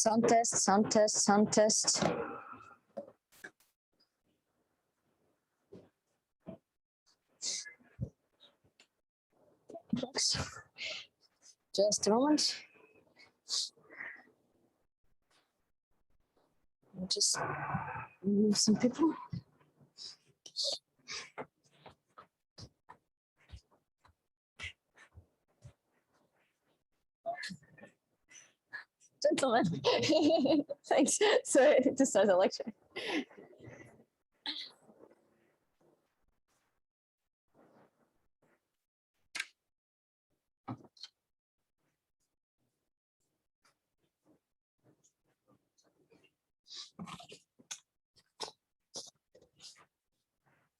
Sound test, sound test, sound test. Just a moment. I'll just remove some people. Gentlemen, thanks. Sorry, I need to start the lecture.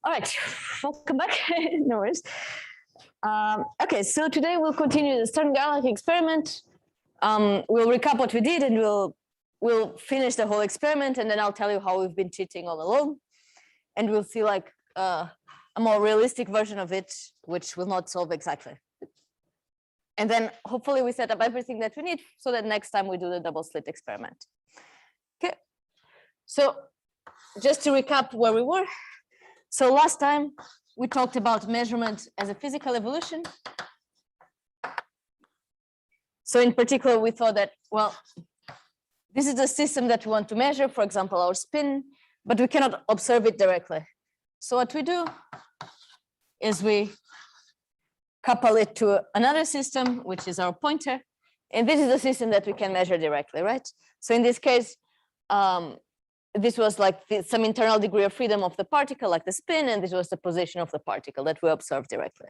All right, welcome back. No worries. Okay, so today we'll continue the Stern-Gerlach experiment. We'll recap what we did, and we'll finish the whole experiment, and then I'll tell you how we've been cheating all along, and we'll see like a more realistic version of it, which will not solve exactly. And then hopefully we set up everything that we need so that next time we do the double slit experiment. Okay, so just to recap where we were. So last time we talked about measurement as a physical evolution. So in particular, we thought that, well, this is the system that we want to measure, for example, our spin, but we cannot observe it directly. So what we do is we couple it to another system, which is our pointer. And this is the system that we can measure directly, right? So in this case, this was like some internal degree of freedom of the particle, like the spin, and this was the position of the particle that we observed directly.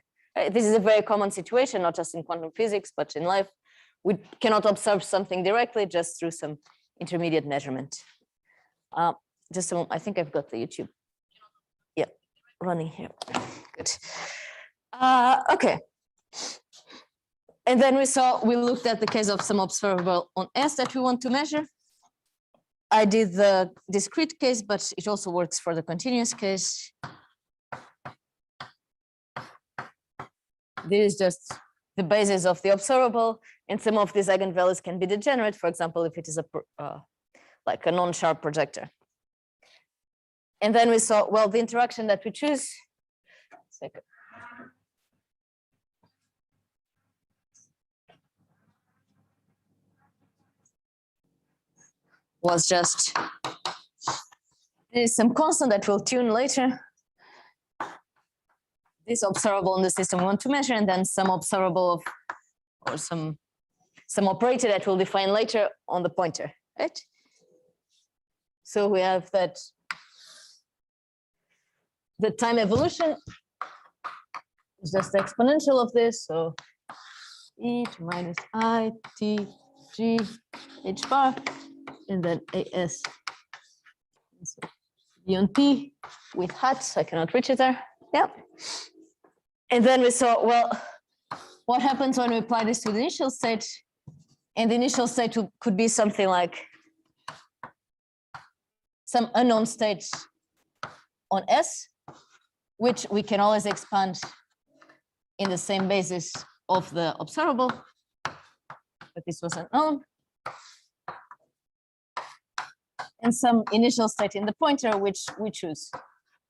This is a very common situation, not just in quantum physics, but in life. We cannot observe something directly, just through some intermediate measurement. Just a moment, I think I've got the YouTube. Yeah, running here. Good. Okay. And then we looked at the case of some observable on S that we want to measure. I did the discrete case, but it also works for the continuous case. This is just the basis of the observable, and some of these eigenvalues can be degenerate, for example, if it is like a non-sharp projector. And then we saw, well, the interaction that we choose was just, there's some constant that we'll tune later. This observable in the system we want to measure, and then some observable of, or some operator that we'll define later on the pointer, right? So we have that the time evolution is just the exponential of this, so e to minus I t g h bar, and then as so b on t with hats. I cannot reach it there. Yeah. And then we saw, well, what happens when we apply this to the initial state? And the initial state could be something like some unknown state on S, which we can always expand in the same basis of the observable, but this was unknown. And some initial state in the pointer, which we choose.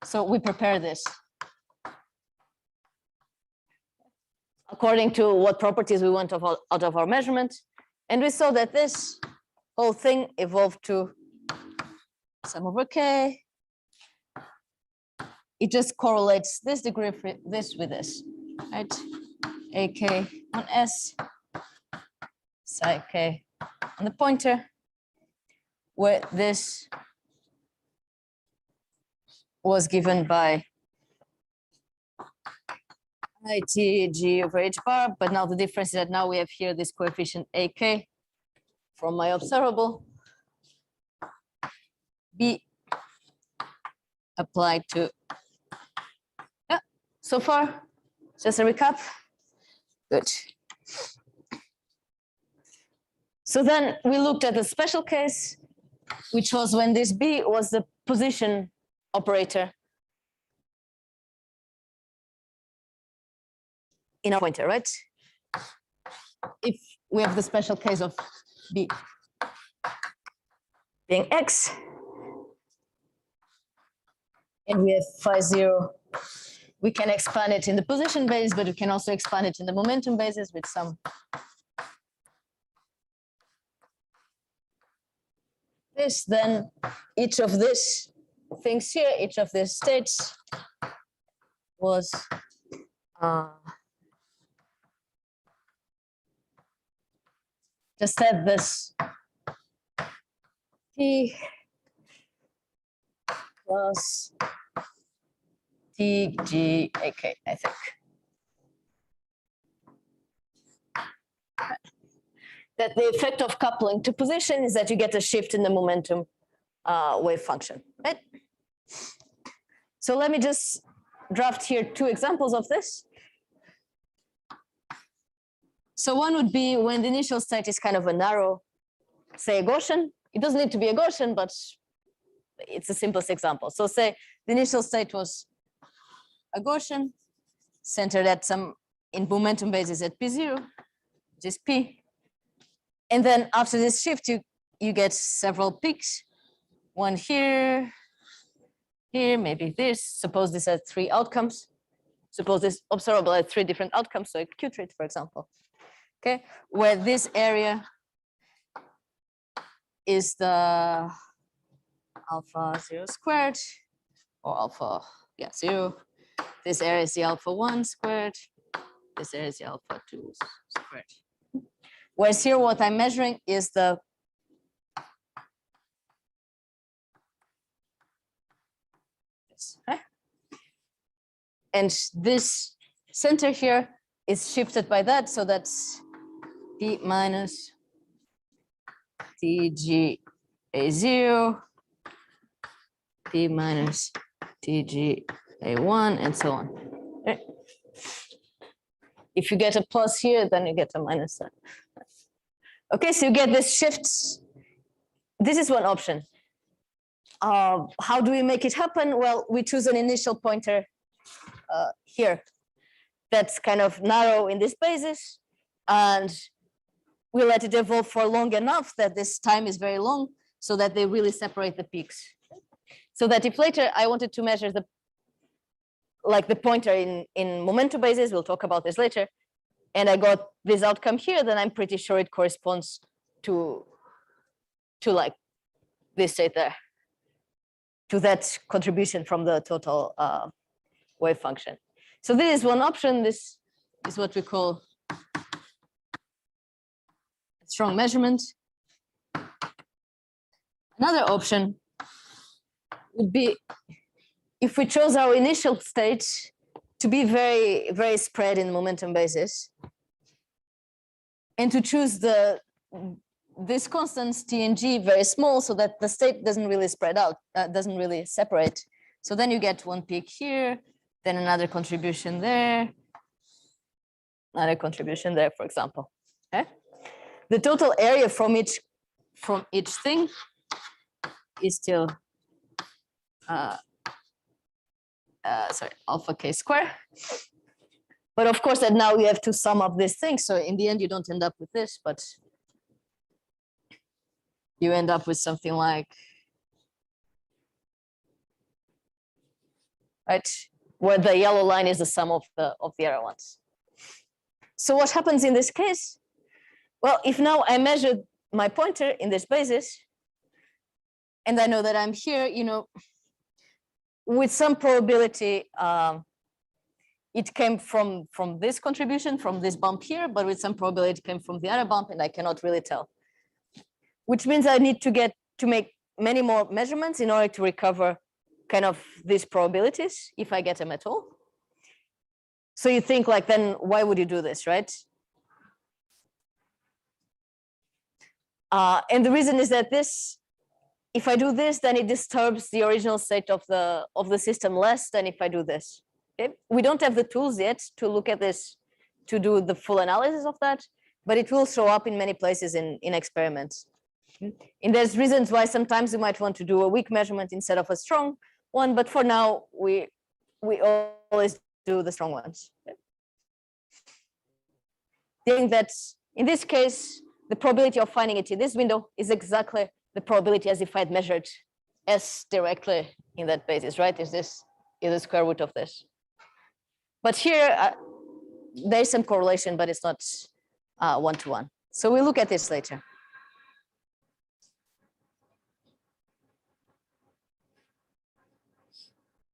So we prepare this according to what properties we want out of our measurement. And we saw that this whole thing evolved to sum over k. It just correlates this degree of this with this, right? AK on S, psi k on the pointer, where this was given by ITG over H bar, but now the difference is that now we have here this coefficient AK from my observable B applied to, yeah, so far, just a recap. Good. So then we looked at the special case, which was when this B was the position operator in our pointer, right? If we have the special case of B being x. And we have phi 0. We can expand it in the position basis, but we can also expand it in the momentum basis with some this. Then each of these things here, each of these states was just have this t plus TGAK, I think. That the effect of coupling to position is that you get a shift in the momentum wave function, right? So let me just draft here two examples of this. So one would be when the initial state is kind of a narrow, say a Gaussian. It doesn't need to be a Gaussian, but it's the simplest example. So say the initial state was a Gaussian centered at some in momentum basis at P0, which is P. And then after this shift, you get several peaks. One here, here, maybe this. Suppose this has three outcomes. Suppose this observable at three different outcomes, so a Q-trait, for example. Okay, where this area is the alpha 0 squared, or alpha, yeah, 0. This area is the alpha 1 squared. This area is the alpha 2 squared. Whereas here, what I'm measuring is the and this center here is shifted by that, so that's P minus TGA0, P minus TGA1, and so on. Right? If you get a plus here, then you get a minus there. Okay, so you get this shifts. This is one option. How do we make it happen? Well, we choose an initial pointer here that's kind of narrow in this basis, and we let it evolve for long enough that this time is very long, so that they really separate the peaks. So that if later I wanted to measure the pointer in momentum basis, we'll talk about this later, and I got this outcome here, then I'm pretty sure it corresponds to like this state there, to that contribution from the total wave function. So this is one option. This is what we call strong measurement. Another option would be if we chose our initial state to be very, very spread in momentum basis, and to choose this constants T and G very small, so that the state doesn't really spread out, doesn't really separate. So then you get one peak here, then another contribution there, another contribution there, for example. Okay? The total area from each thing is still alpha k square. But of course, that now we have to sum up these things. So in the end, you don't end up with this, but you end up with something like, right, where the yellow line is the sum of the other ones. So what happens in this case? Well, if now I measured my pointer in this basis, and I know that I'm here, you know, with some probability, it came from this contribution, from this bump here, but with some probability it came from the other bump, and I cannot really tell. Which means I need to make many more measurements in order to recover kind of these probabilities, if I get them at all. So you think like, then why would you do this, right? And the reason is that if I do this, then it disturbs the original state of the system less than if I do this. Okay? We don't have the tools yet to look at this, to do the full analysis of that, but it will show up in many places in experiments. And there's reasons why sometimes you might want to do a weak measurement instead of a strong one, but for now, we always do the strong ones. Okay? I think that in this case, the probability of finding it in this window is exactly the probability as if I'd measured S directly in that basis, right? Is the square root of this. But here, there is some correlation, but it's not one-to-one. So we'll look at this later.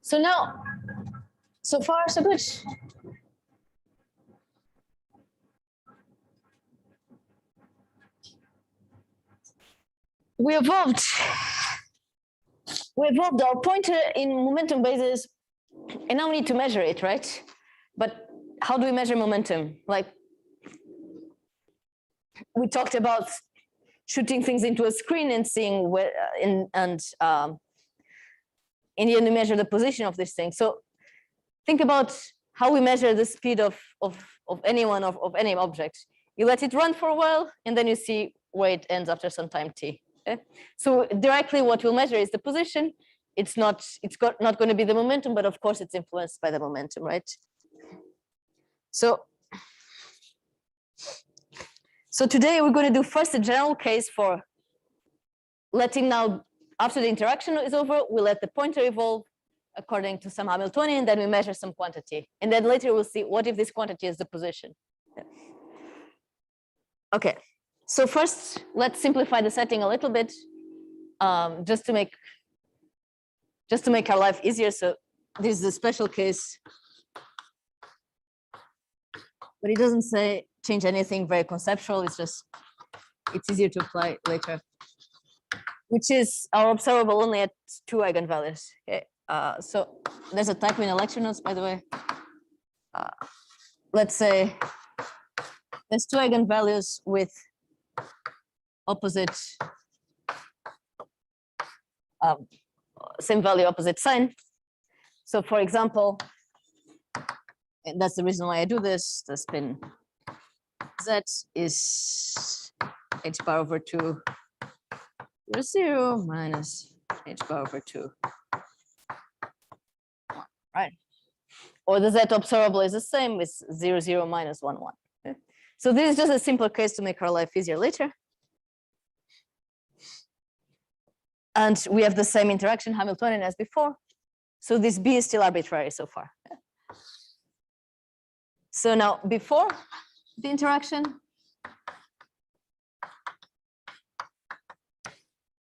So now, so far, so good. We evolved our pointer in momentum basis, and now we need to measure it, right? But how do we measure momentum? Like, we talked about shooting things into a screen and seeing where, in the end, we measure the position of this thing. So think about how we measure the speed of any object. You let it run for a while, and then you see where it ends after some time t. Okay? So directly, what we'll measure is the position. It's not going to be the momentum, but of course, it's influenced by the momentum, right? So today we're going to do first a general case for letting now, after the interaction is over, we let the pointer evolve according to some Hamiltonian, then we measure some quantity. And then later we'll see what if this quantity is the position. Okay, so first let's simplify the setting a little bit, just to make our life easier. So this is a special case, but it doesn't say change anything very conceptual. It's easier to apply later, which is our observable only at 2 eigenvalues. Okay, so there's a typo in the lecture notes, by the way. Let's say there's 2 eigenvalues with opposite, same value, opposite sign. So for example, and that's the reason why I do this, the spin z is h bar over 2 0 minus h bar over 2, right? Or the z observable is the same with 0 0 minus 1 1. Okay? So this is just a simpler case to make our life easier later. And we have the same interaction Hamiltonian as before. So this b is still arbitrary so far. So now before the interaction,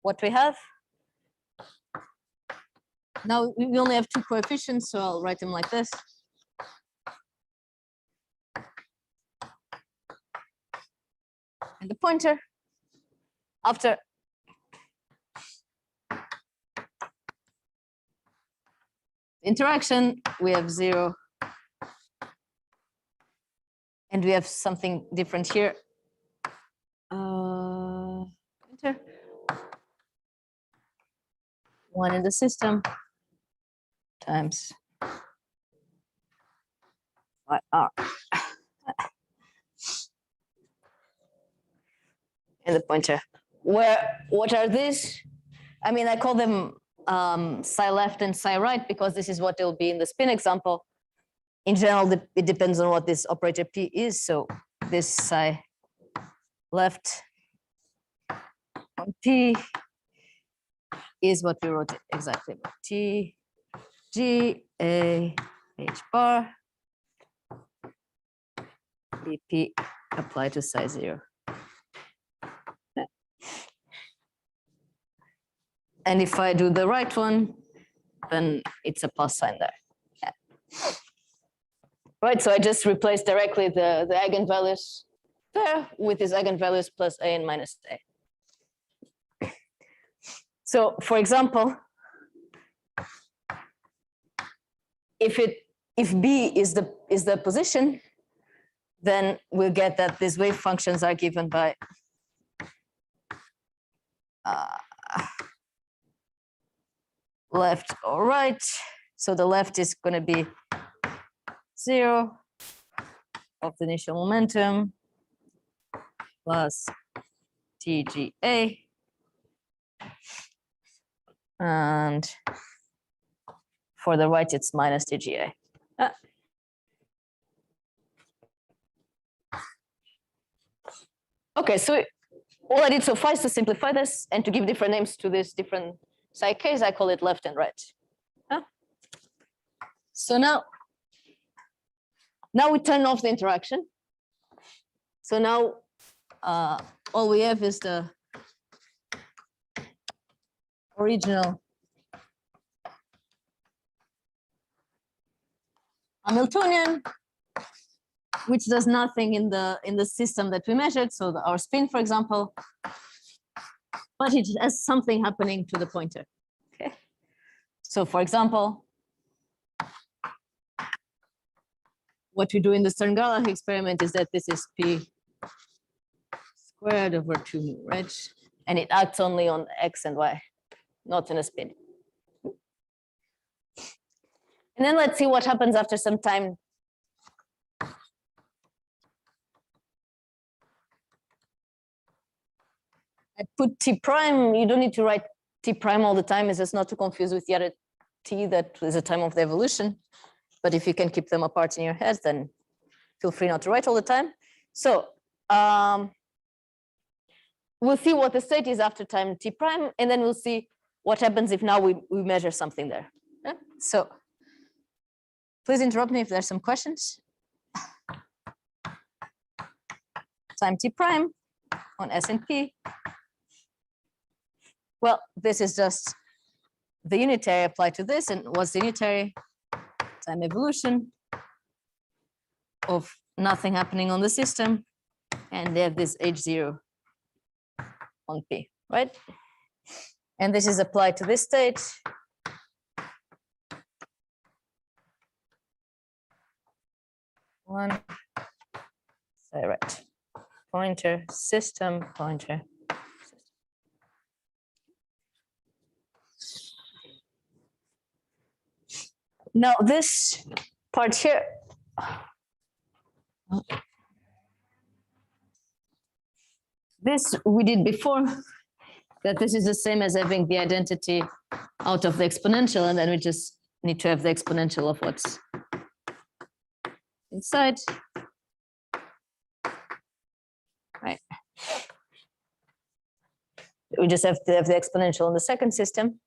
what we have, now we only have 2 coefficients, so I'll write them like this. And the pointer, after interaction, we have 0. And we have something different here. Enter. 1 in the system times YR. And the pointer. What are these? I mean, I call them psi left and psi right because this is what will be in the spin example. In general, it depends on what this operator P is. So this psi left on P is what we wrote exactly. T, G, A, H bar, BP applied to psi 0. And if I do the right one, then it's a plus sign there. Yeah. Right, so I just replace directly the eigenvalues there with these eigenvalues plus A and minus A. So for example, if B is the position, then we'll get that these wave functions are given by left or right. So the left is going to be 0 of the initial momentum plus TGA, and for the right it's minus TGA. Okay, so all I did so far is to simplify this and to give different names to these different psi k's. I call it left and right. Huh? So now we turn off the interaction. So now all we have is the original Hamiltonian, which does nothing in the system that we measured. So our spin, for example, but it has something happening to the pointer. Okay. So for example, what we do in the Stern-Gerlach experiment is that this is p squared over 2 mu, right? And it acts only on x and y, not in a spin. And then let's see what happens after some time. I put t prime, you don't need to write t prime all the time, it's just not to confuse with the other t that is the time of the evolution. But if you can keep them apart in your head, then feel free not to write all the time. So we'll see what the state is after time t prime, and then we'll see what happens if now we measure something there. Yeah? So please interrupt me if there's some questions. Time t prime on S and P. Well, this is just the unitary applied to this, and what's the unitary? Time evolution of nothing happening on the system, and they have this H0 on P, right? And this is applied to this state. One, sorry, right. Pointer, system, pointer. Now this part here, this we did before, that this is the same as having the identity out of the exponential, and then we just need to have the exponential of what's inside. Right. We just have to have the exponential in the second system.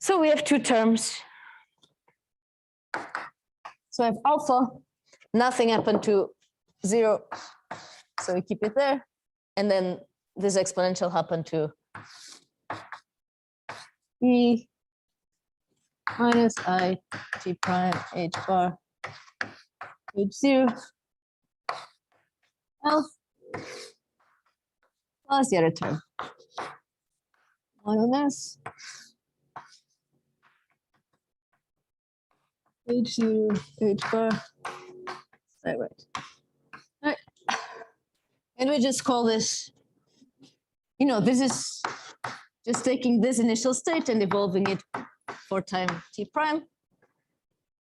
So we have two terms. So I have alpha, nothing happened to 0, so we keep it there. And then this exponential happened to e minus I t prime h bar h0 L plus the other term. Minus H0 H bar. Right. Right. And we just call this, this is just taking this initial state and evolving it for time t prime.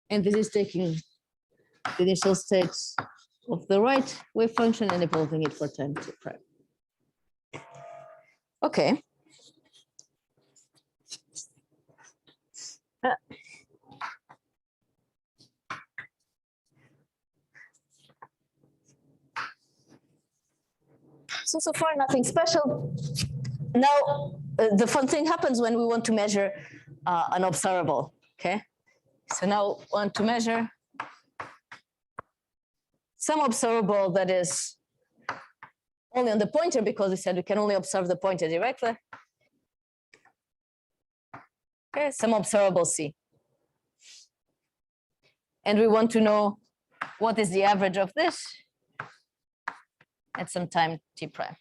And this is taking the initial state of the right wave function and evolving it for time t prime. Okay. So far, nothing special. Now, the fun thing happens when we want to measure an observable, okay? So now we want to measure some observable that is only on the pointer, because we said we can only observe the pointer directly. Okay, some observable C. And we want to know what is the average of this at some time t prime.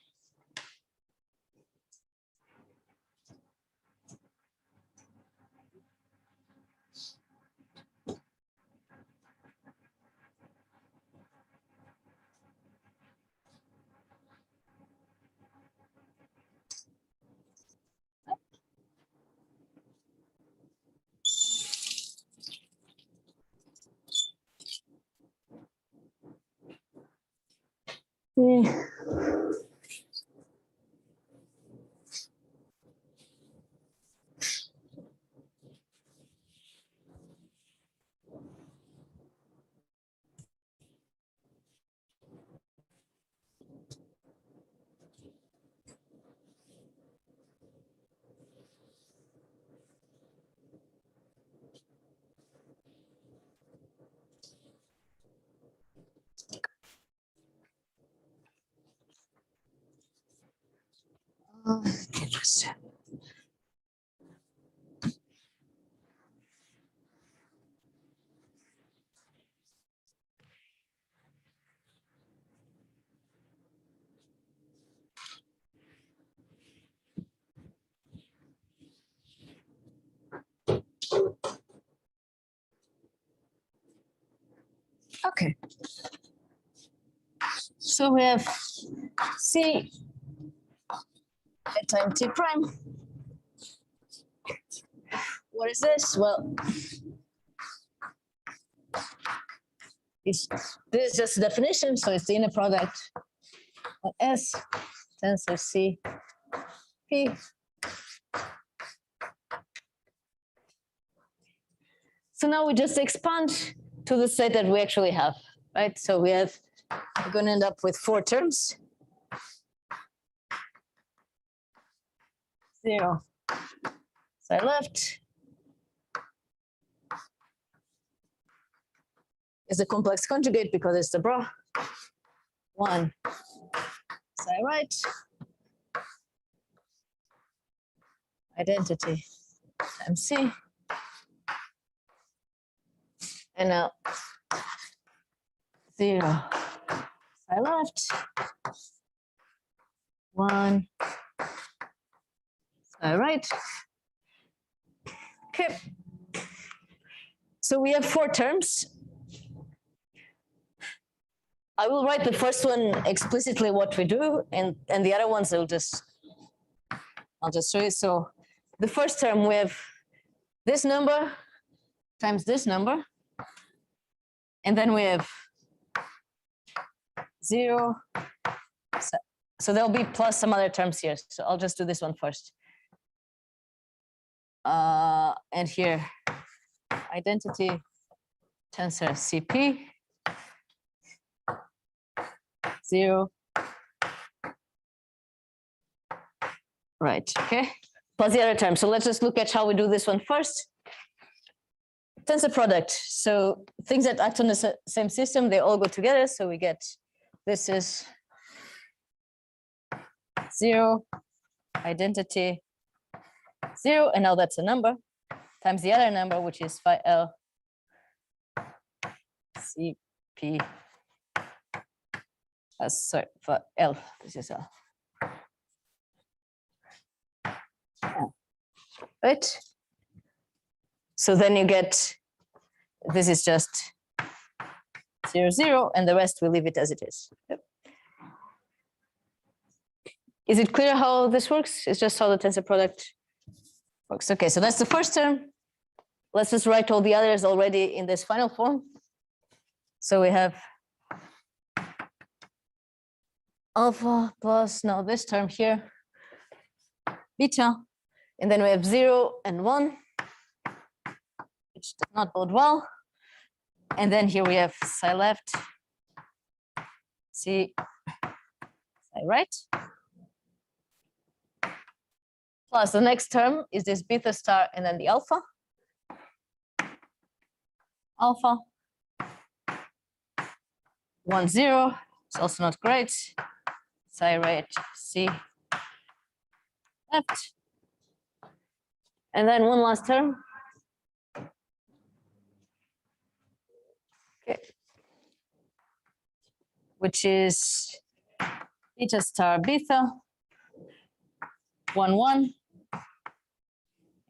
Yeah. Okay. So we have C at time t prime. What is this? Well, this is just a definition, so it's the inner product of S tensor C P. So now we just expand to the set that we actually have, right? So we're going to end up with 4 terms. 0 side left is the complex conjugate because it's the bra. 1 side right. Identity times C. And now 0 side left. 1 side right. Okay. So we have 4 terms. I will write the first one explicitly what we do, and the other ones I'll just show you. So the first term we have this number times this number, and then we have 0. So there'll be plus some other terms here. So I'll just do this one first. And here, identity tensor CP, 0. Right, okay. Plus the other term. So let's just look at how we do this one first. Tensor product. So things that act on the same system, they all go together. So we get, this is 0, identity 0, and now that's a number, times the other number, which is phi L CP. Sorry, for L, this is L. Right? So then you get, this is just 0, 0, and the rest we leave it as it is. Yep. Is it clear how this works? It's just how the tensor product works. Okay, so that's the first term. Let's just write all the others already in this final form. So we have alpha plus now this term here, beta, and then we have 0 and 1, which does not bode well. And then here we have psi left, C, psi right. Plus the next term is this beta star and then the alpha. Alpha, 1, 0, it's also not great. Psi right, C, left. And then one last term. Okay. Which is beta star beta, 1, 1.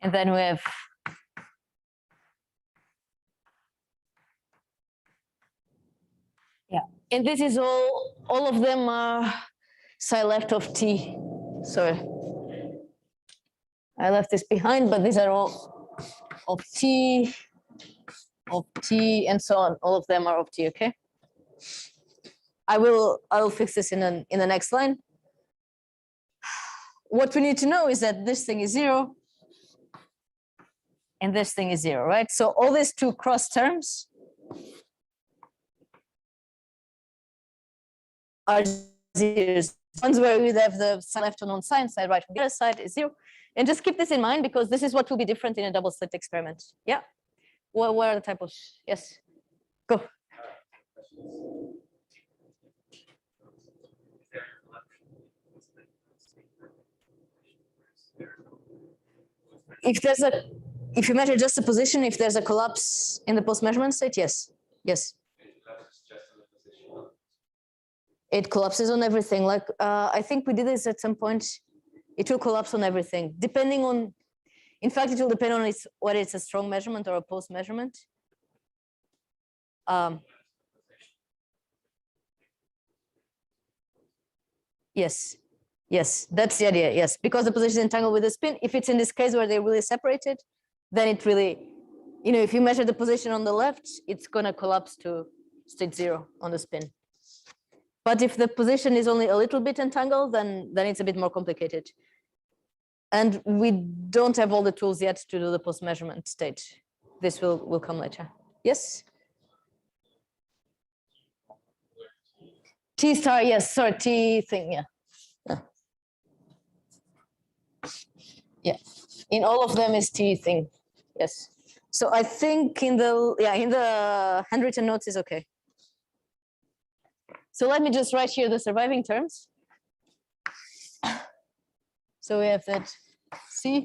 And then we have and this is all of them are psi left of T. Sorry. I left this behind, but these are all of T, and so on. All of them are of T, okay? I will fix this in the next line. What we need to know is that this thing is 0 and this thing is 0, right? So all these two cross terms are zeros. Ones where we have the side left on one side, side right on the other side is 0. And just keep this in mind because this is what will be different in a double slit experiment. Yeah. What are the type of, yes, go. if you measure just the position, if there's a collapse in the post-measurement state, yes, yes. It collapses on everything. Like I think we did this at some point. It will collapse on everything, depending on. In fact, it will depend on whether it's a strong measurement or a post-measurement. Yes, yes, that's the idea. Yes, because the position is entangled with the spin. If it's in this case where they're really separated, then it really, if you measure the position on the left, it's gonna collapse to state 0 on the spin. But if the position is only a little bit entangled, then it's a bit more complicated. And we don't have all the tools yet to do the post-measurement state. This will come later. Yes? T star, yes, sorry, T thing, yeah. Yeah, in all of them is T thing, yes. So I think in the handwritten notes is okay. So let me just write here the surviving terms. So we have that C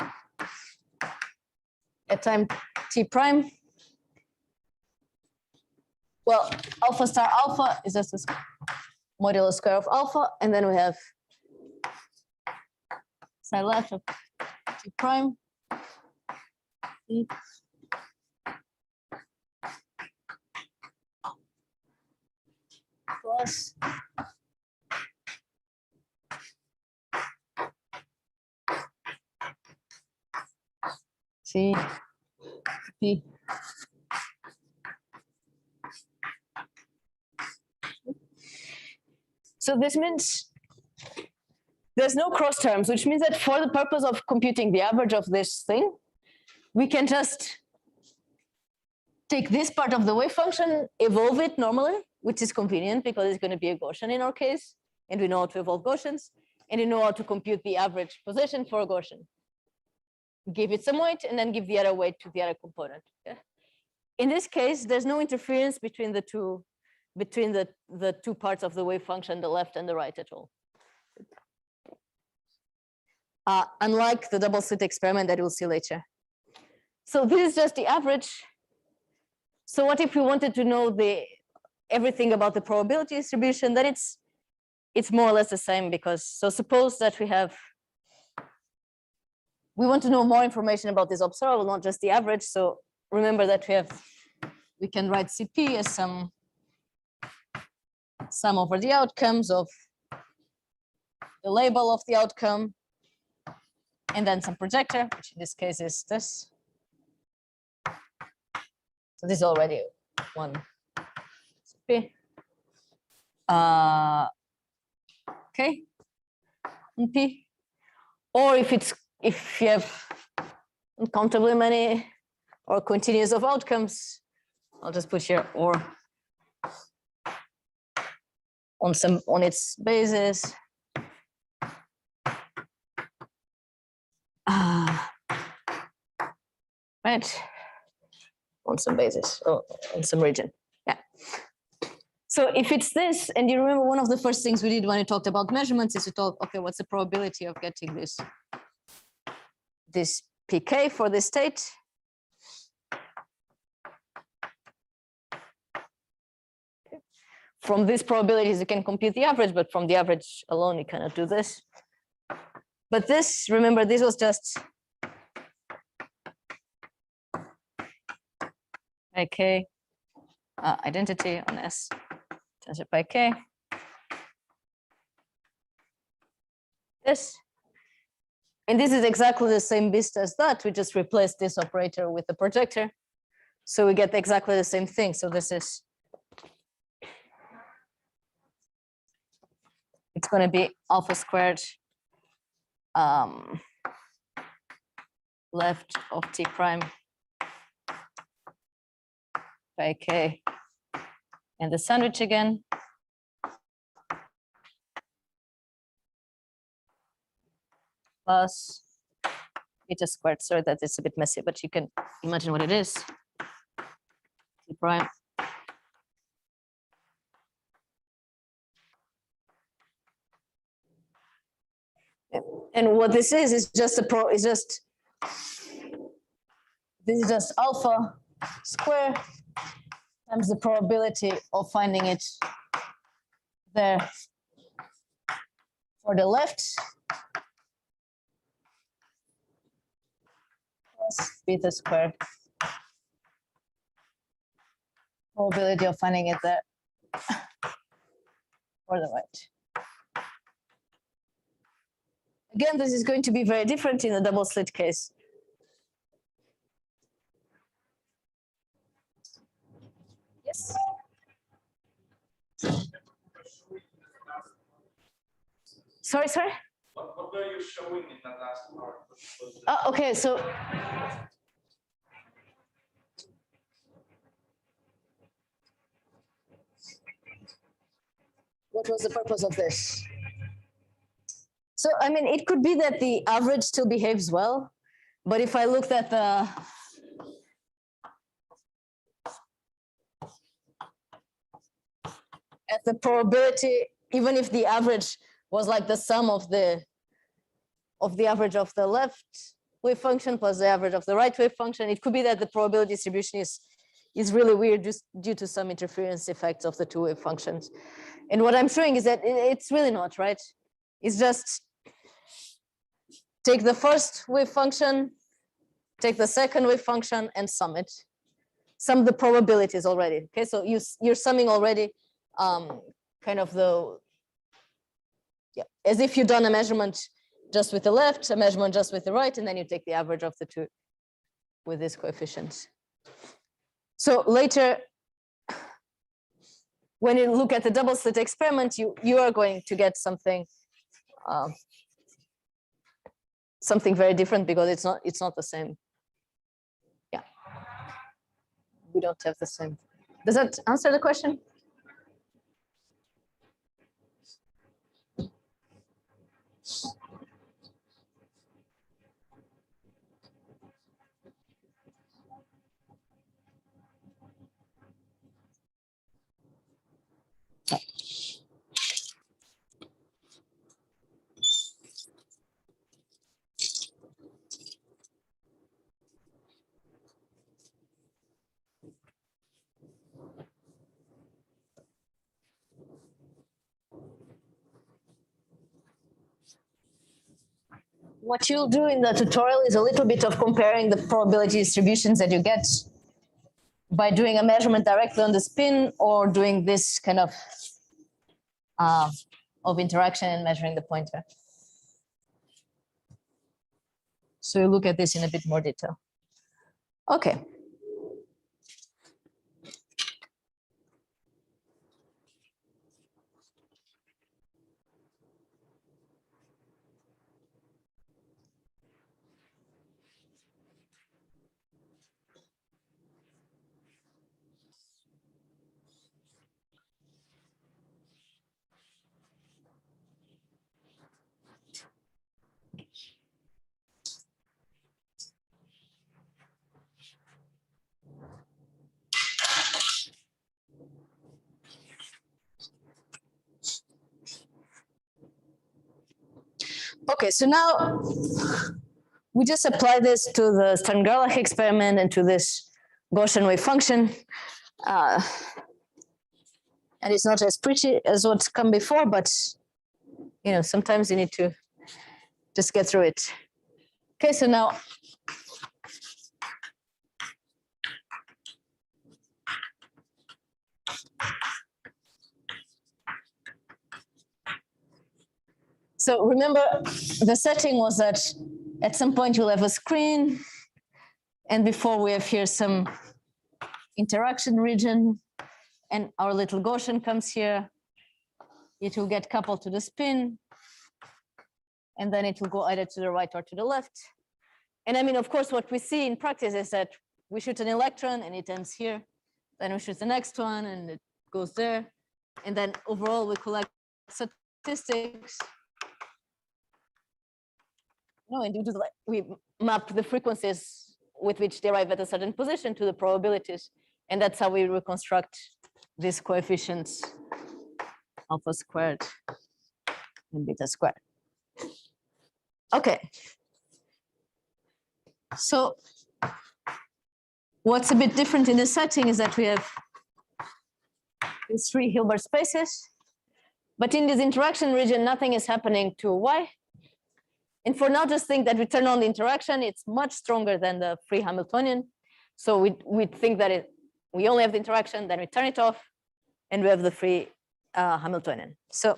at time T prime. Well, alpha star alpha is just a modular square of alpha, and then we have psi left of T prime. C. Plus C P. So this means there's no cross terms, which means that for the purpose of computing the average of this thing, we can just take this part of the wave function, evolve it normally, which is convenient because it's going to be a Gaussian in our case, and we know how to evolve Gaussians, and we know how to compute the average position for a Gaussian. Give it some weight, and then give the other weight to the other component. Yeah? In this case, there's no interference between the two parts of the wave function, the left and the right at all. Unlike the double slit experiment that we'll see later. So this is just the average. So what if we wanted to know everything about the probability distribution? Then it's more or less the same, because so suppose that we want to know more information about this observable, not just the average. So remember that we can write CP as sum over the outcomes of the label of the outcome, and then some projector, which in this case is this. So this is already one CP. Okay, and P. Or if you have uncountably many or continuous of outcomes, I'll just put here or on its basis. Right, on some basis, or on some region, yeah. So if it's this, and you remember one of the first things we did when we talked about measurements is to talk, okay, what's the probability of getting this pk for this state? From these probabilities, you can compute the average, but from the average alone, you cannot do this. But this, remember, this was just pi k identity on S tensor pi k. This. And this is exactly the same bit as that. We just replaced this operator with the projector. So we get exactly the same thing. So this is, it's going to be alpha squared left of T prime pi k, and the sandwich again. Plus beta squared. Sorry that it's a bit messy, but you can imagine what it is. T prime. And what this is just this is just alpha square times the probability of finding it there for the left plus beta squared. Probability of finding it there for the right. Again, this is going to be very different in the double slit case. Yes. Sorry. What were you showing in that last part? Oh, okay, so what was the purpose of this? So, I mean, it could be that the average still behaves well, but if I looked at the probability, even if the average was like the sum of the average of the left wave function plus the average of the right wave function, it could be that the probability distribution is really weird just due to some interference effects of the two wave functions. And what I'm showing is that it's really not, right? It's just take the first wave function, take the second wave function and sum it. Sum the probabilities already, okay? So you're summing already kind of as if you've done a measurement just with the left, a measurement just with the right, and then you take the average of the two with this coefficient. So later, when you look at the double slit experiment, you are going to get something very different because it's not the same. Yeah, we don't have the same. Does that answer the question? What you'll do in the tutorial is a little bit of comparing the probability distributions that you get by doing a measurement directly on the spin or doing this kind of interaction and measuring the pointer. So you look at this in a bit more detail. Okay. Okay, so now we just apply this to the Stern-Gerlach experiment and to this Gaussian wave function. And it's not as pretty as what's come before, but sometimes you need to just get through it. Okay, so now so remember, the setting was that at some point you'll have a screen, and before we have here some interaction region, and our little Gaussian comes here. It will get coupled to the spin, and then it will go either to the right or to the left. And I mean, of course, what we see in practice is that we shoot an electron and it ends here. Then we shoot the next one and it goes there. And then overall we collect statistics. No, and we map the frequencies with which they arrive at a certain position to the probabilities. And that's how we reconstruct these coefficients, alpha squared and beta squared. Okay. So What's a bit different in this setting is that we have these three Hilbert spaces, but in this interaction region, nothing is happening to y. And for now, just think that we turn on the interaction, it's much stronger than the free Hamiltonian. So we think that we only have the interaction, then we turn it off, and we have the free Hamiltonian. So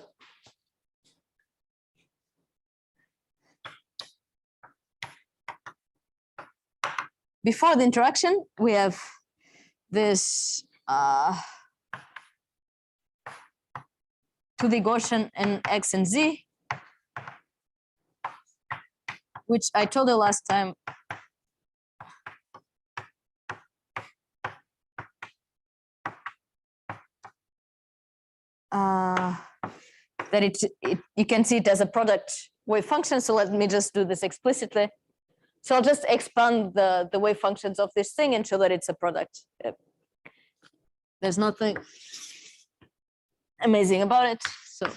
before the interaction, we have this 2D Gaussian and x and z, which I told you last time that you can see it as a product wave function. So let me just do this explicitly. So I'll just expand the wave functions of this thing and show that it's a product. There's nothing amazing about it, so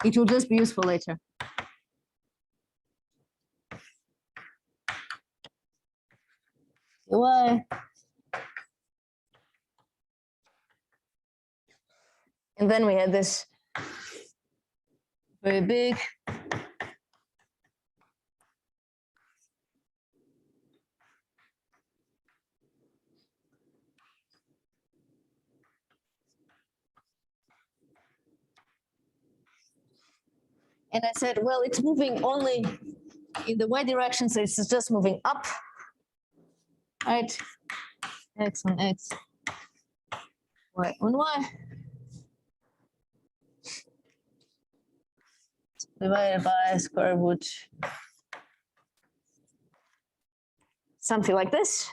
it will just be useful later. UI. And then we had this very big and I said, well, it's moving only in the y direction, so it's just moving up, right? X on x, y on y. Divided by square root, something like this.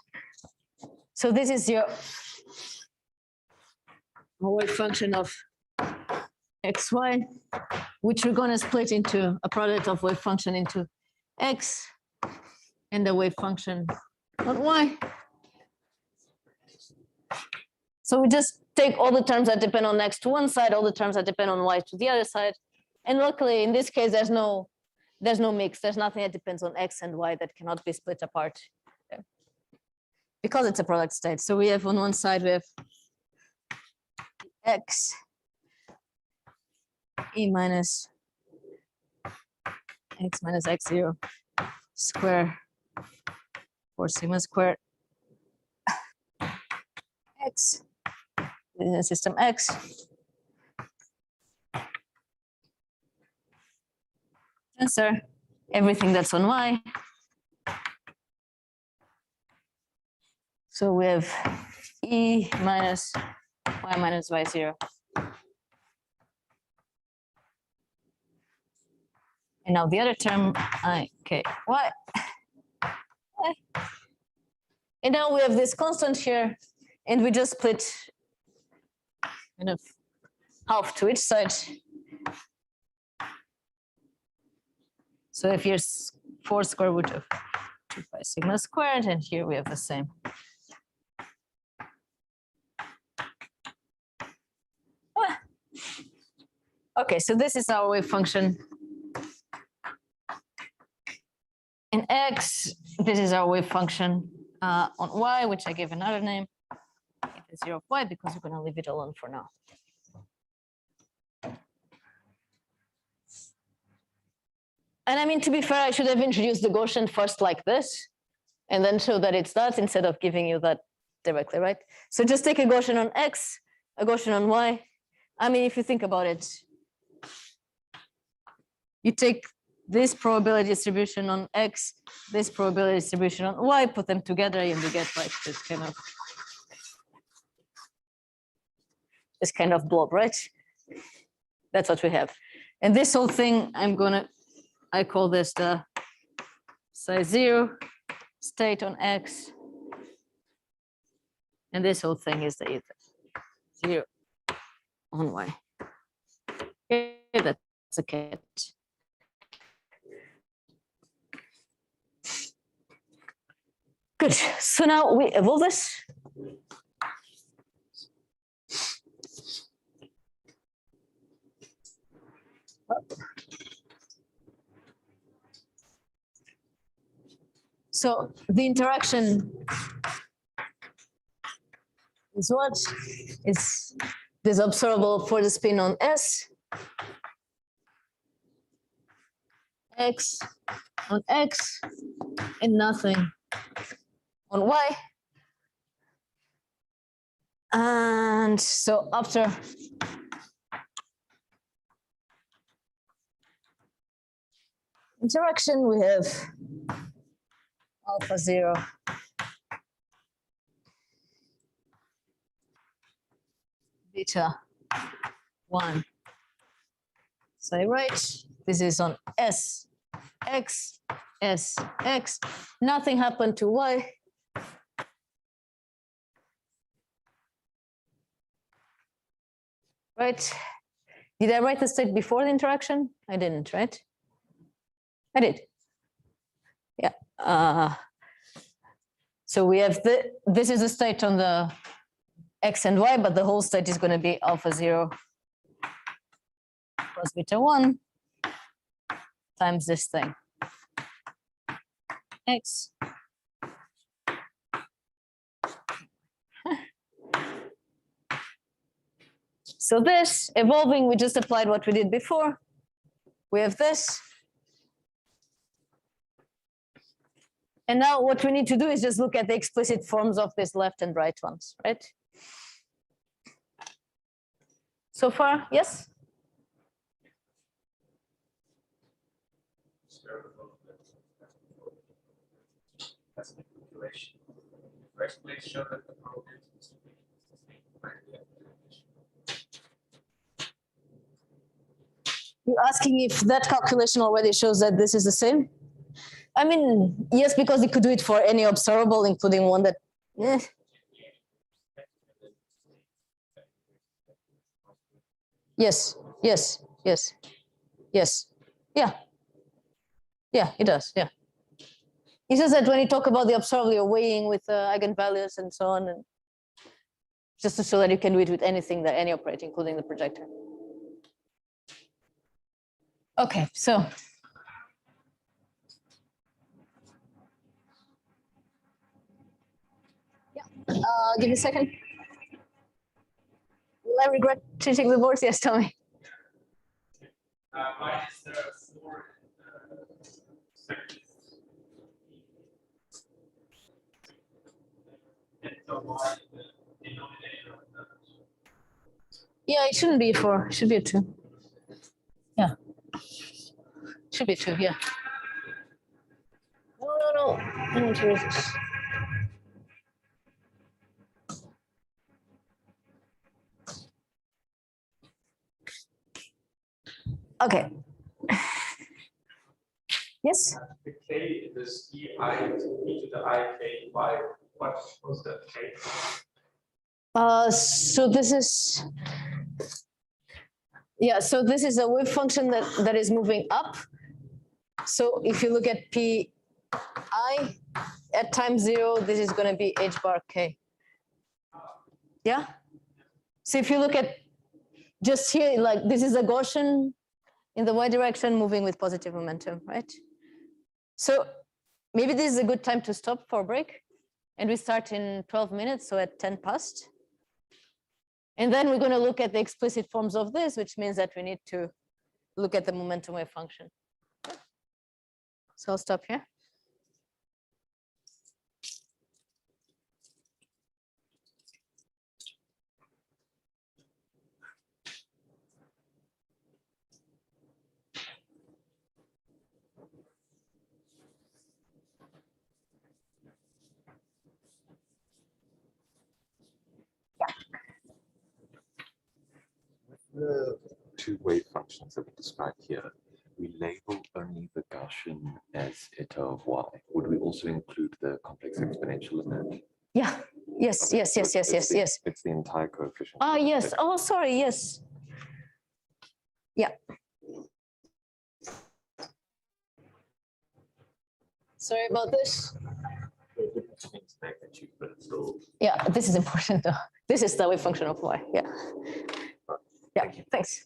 So this is your wave function of xy, which we're going to split into a product of wave function into x and the wave function on y. So we just take all the terms that depend on x to one side, all the terms that depend on y to the other side. And luckily, in this case, there's no mix. There's nothing that depends on x and y that cannot be split apart, because it's a product state. So we have on one side, we have x e minus x minus x0 square for sigma squared x in the system x. Answer everything that's on y. So we have e minus y minus y0. And now the other term, okay, y. And now we have this constant here, and we just split kind of half to each side. So if here's 4 square root of 2 pi sigma squared, and here we have the same. Okay, so this is our wave function in x. This is our wave function on y, which I gave another name, ETH 0 of y, because we're going to leave it alone for now. And I mean, to be fair, I should have introduced the Gaussian first like this, and then show that it's that instead of giving you that directly, right? So just take a Gaussian on x, a Gaussian on y. I mean, if you think about it, you take this probability distribution on x, this probability distribution on y, put them together, and you get like this kind of blob, right? That's what we have. And this whole thing, I call this the size 0 state on x. And this whole thing is the ETH 0 on y. Okay, that's a cat. Good. So now we evolve this. So the interaction is what? Is this observable for the spin on S, X on X, and nothing on Y. And so after interaction, we have alpha 0, beta 1. So I write, this is on S, X, S, X. Nothing happened to Y. Right? Did I write the state before the interaction? I didn't, right? I did. Yeah. So we have this is the state on the X and Y, but the whole state is going to be alpha 0 plus beta 1 times this thing. X. So this evolving, we just applied what we did before. We have this. And now what we need to do is just look at the explicit forms of these left and right ones, right? So far, yes? That's the calculation. First, please show that the probability is the You're asking if that calculation already shows that this is the same? I mean, yes, because you could do it for any observable, including one that, Yes, yes, yes, yes, yeah. Yeah, it does, yeah. He says that when you talk about the observable, you're weighing with eigenvalues and so on, and just to show that you can do it with anything, that any operator, including the projector. Okay, so. Yeah, give me a second. Will I regret changing the boards? Yes, tell me. Mine is 4 seconds. Yeah, it shouldn't be 4, it should be a 2. Yeah. Should be 2, yeah. No. I need to read this. Okay. Yes? The K is EI to the IK Y. What was that K? So this is, yeah, so this is a wave function that is moving up. So if you look at Pi at time 0, this is going to be H bar K. Yeah? So if you look at just here, like this is a Gaussian in the Y direction moving with positive momentum, right? So maybe this is a good time to stop for a break. And we start in 12 minutes, so at 10 past. And then we're going to look at the explicit forms of this, which means that we need to look at the momentum wave function. So I'll stop here. The two wave functions that we described here, we label only the Gaussian as eta of y. Would we also include the complex exponential in that? Yeah. Yes. Yes. It's the entire coefficient. Oh, yes. Oh, sorry. Yes. Yeah. Sorry about this. Yeah, this is important though. This is the wave function of y. Yeah. Yeah, thanks.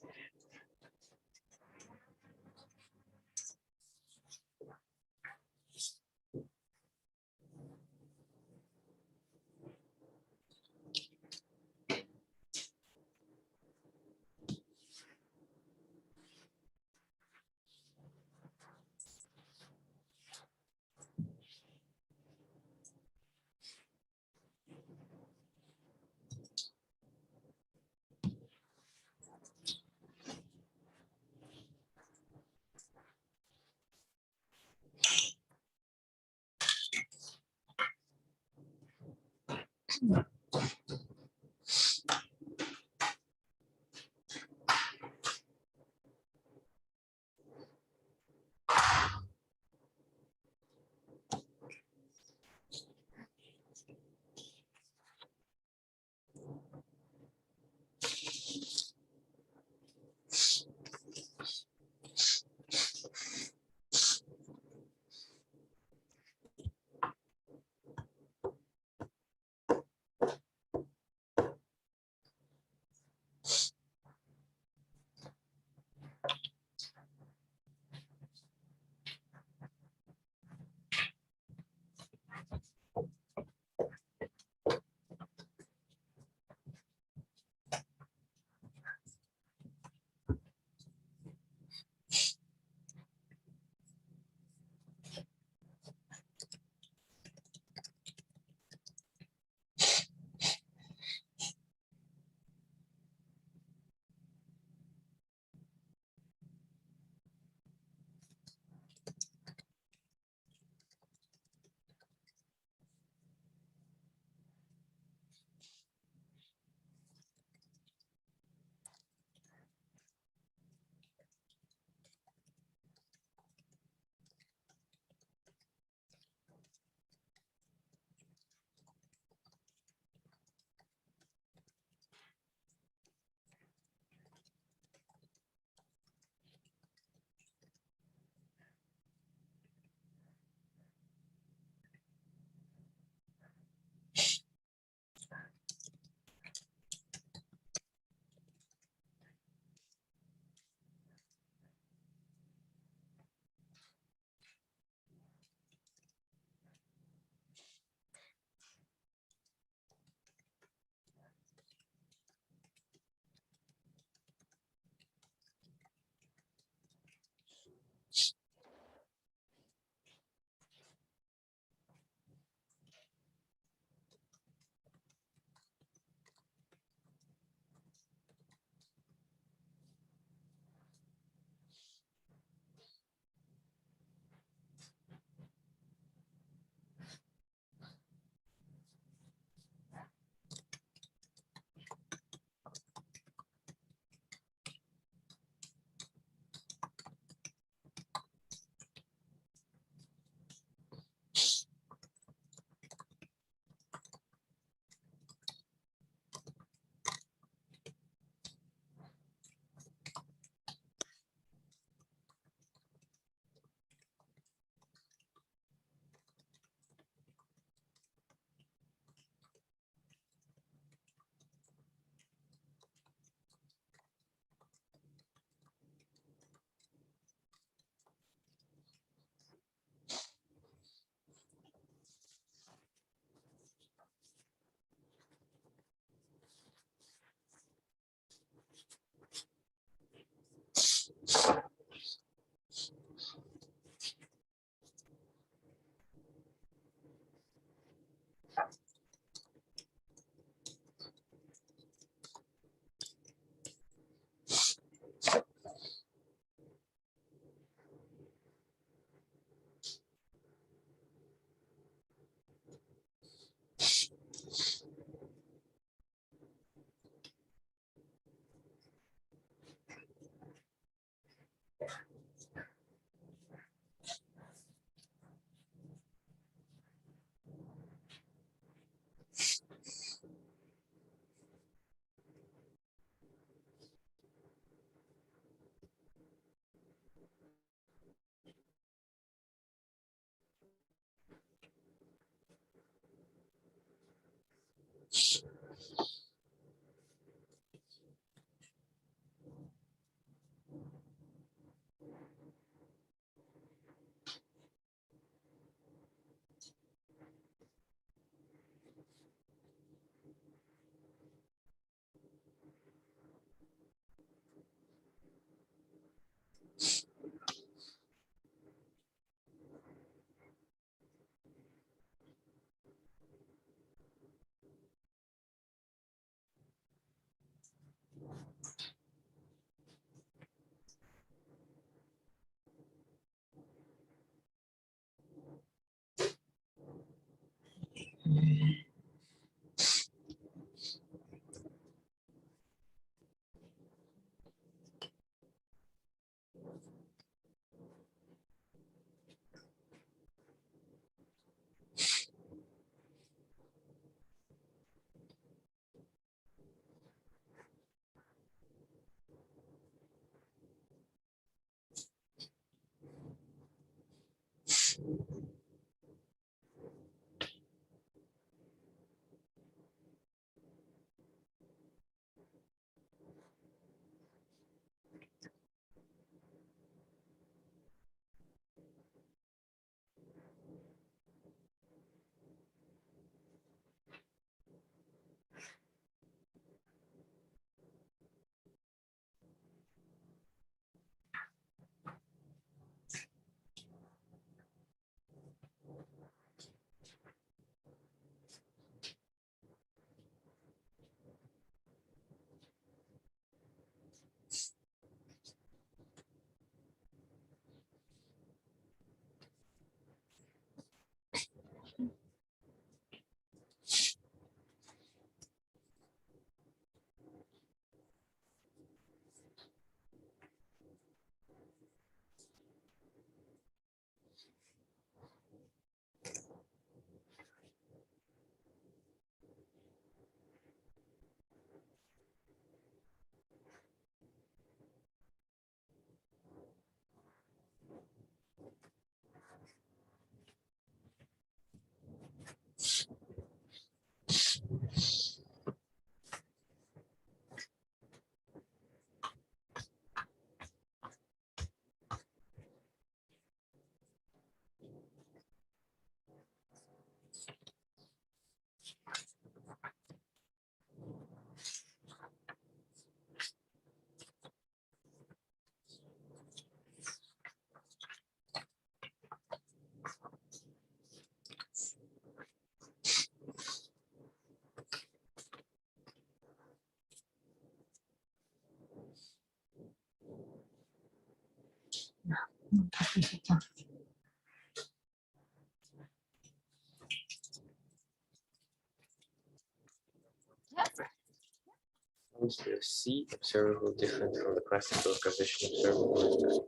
How is the C observable different from the classical Gaussian observable?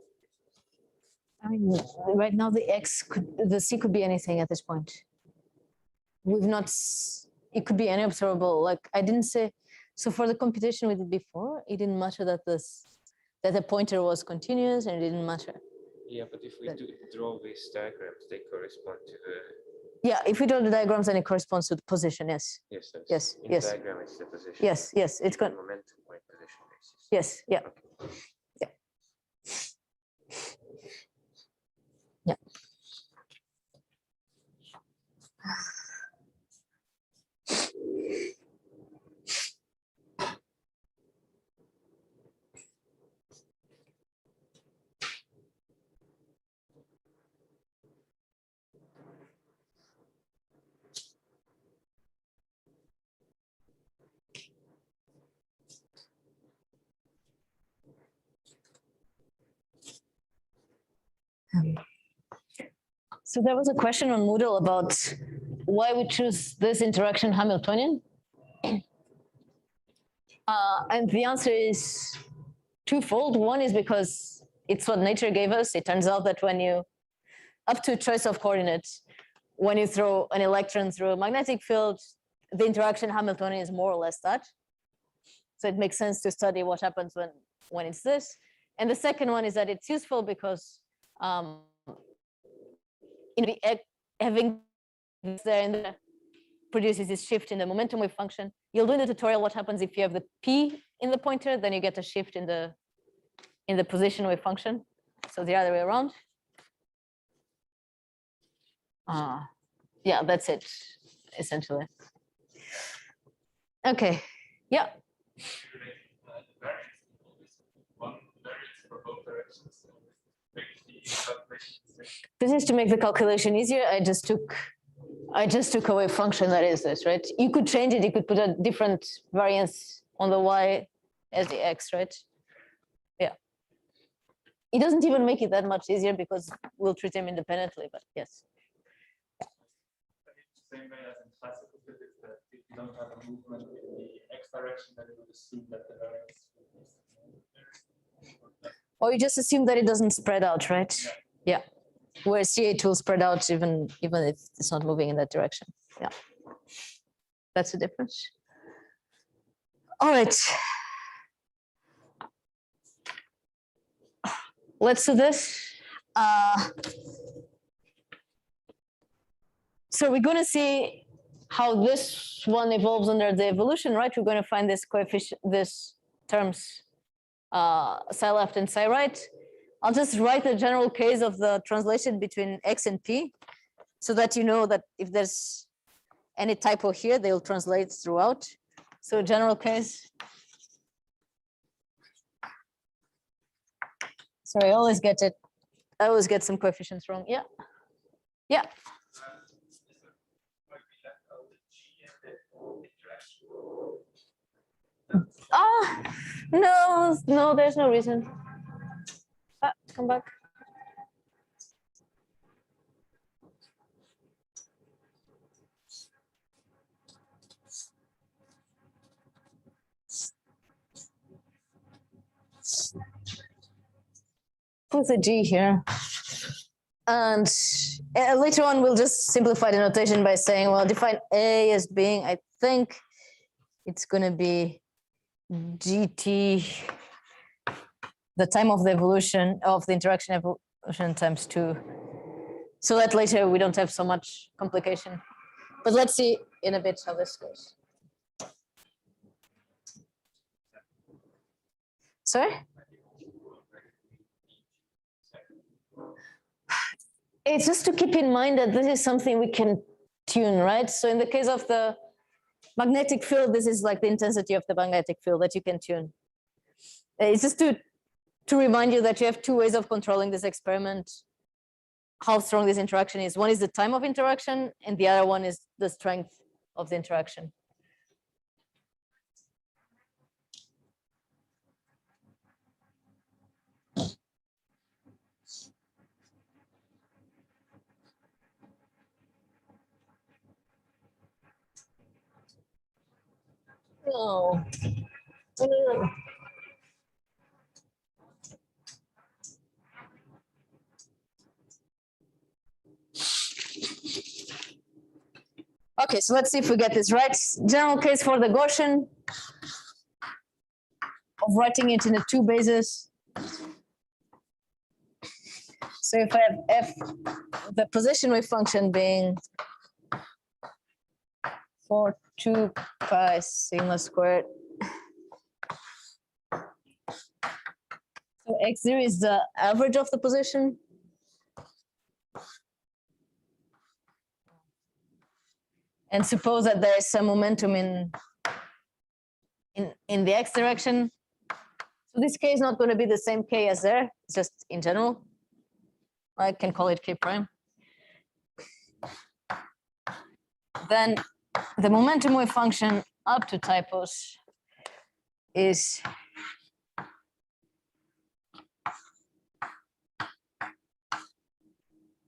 I mean, right now the C could be anything at this point. We've not, it could be any observable, like I didn't say, so for the computation we did before, it didn't matter that that the pointer was continuous and it didn't matter. Yeah, but if we draw these diagrams, they correspond to the. Yeah, if we draw the diagrams, then it corresponds to the position, yes. Yes, Yes, in yes. the diagram, it's the position. Yes, yes, it's good. Momentum by position basis. Yes, yeah. Okay. Yeah. Yeah. So there was a question on Moodle about why we choose this interaction Hamiltonian. And the answer is twofold. One is because it's what nature gave us. It turns out that when you, up to choice of coordinates, when you throw an electron through a magnetic field, the interaction Hamiltonian is more or less that. So it makes sense to study what happens when it's this. And the second one is that it's useful because having this there in there produces this shift in the momentum wave function. You'll do in the tutorial what happens if you have the P in the pointer, then you get a shift in the position wave function. So the other way around. Yeah, that's it, essentially. Okay, yeah. This is to make the calculation easier. I just took a wave function that is this, right? You could change it. You could put a different variance on the y as the x, right? Yeah. It doesn't even make it that much easier because we'll treat them independently, but yes. Same way as in classical physics, that if you don't have a movement in the x direction, then you would assume that the variance is. Or you just assume that it doesn't spread out, right? Yeah. Where C8 will spread out even if it's not moving in that direction. Yeah. That's the difference. All right. Let's do this. So we're going to see how this one evolves under the evolution, right? We're going to find this coefficient, this terms, psi left and psi right. I'll just write the general case of the translation between x and p, so that you know that if there's any typo here, they'll translate throughout. So general case. Sorry, I always get it. I always get some coefficients wrong. Yeah. Yeah. No, there's no reason. Come back. Put the G here. And later on, we'll just simplify the notation by saying, well, define A as being, I think it's going to be GT, the time of the evolution of the interaction evolution times 2. So that later we don't have so much complication. But let's see in a bit how this goes. Sorry? It's just to keep in mind that this is something we can tune, right? So in the case of the magnetic field, this is like the intensity of the magnetic field that you can tune. It's just to remind you that you have two ways of controlling this experiment, how strong this interaction is. One is the time of interaction, and the other one is the strength of the interaction. Oh. Okay, so let's see if we get this right. General case for the Gaussian of writing it in the two bases. So if I have f, the position wave function being 4 2 pi sigma squared. So x0 is the average of the position. And suppose that there is some momentum in the x direction. So this k is not going to be the same k as there, it's just in general. I can call it k prime. Then the momentum wave function up to typos is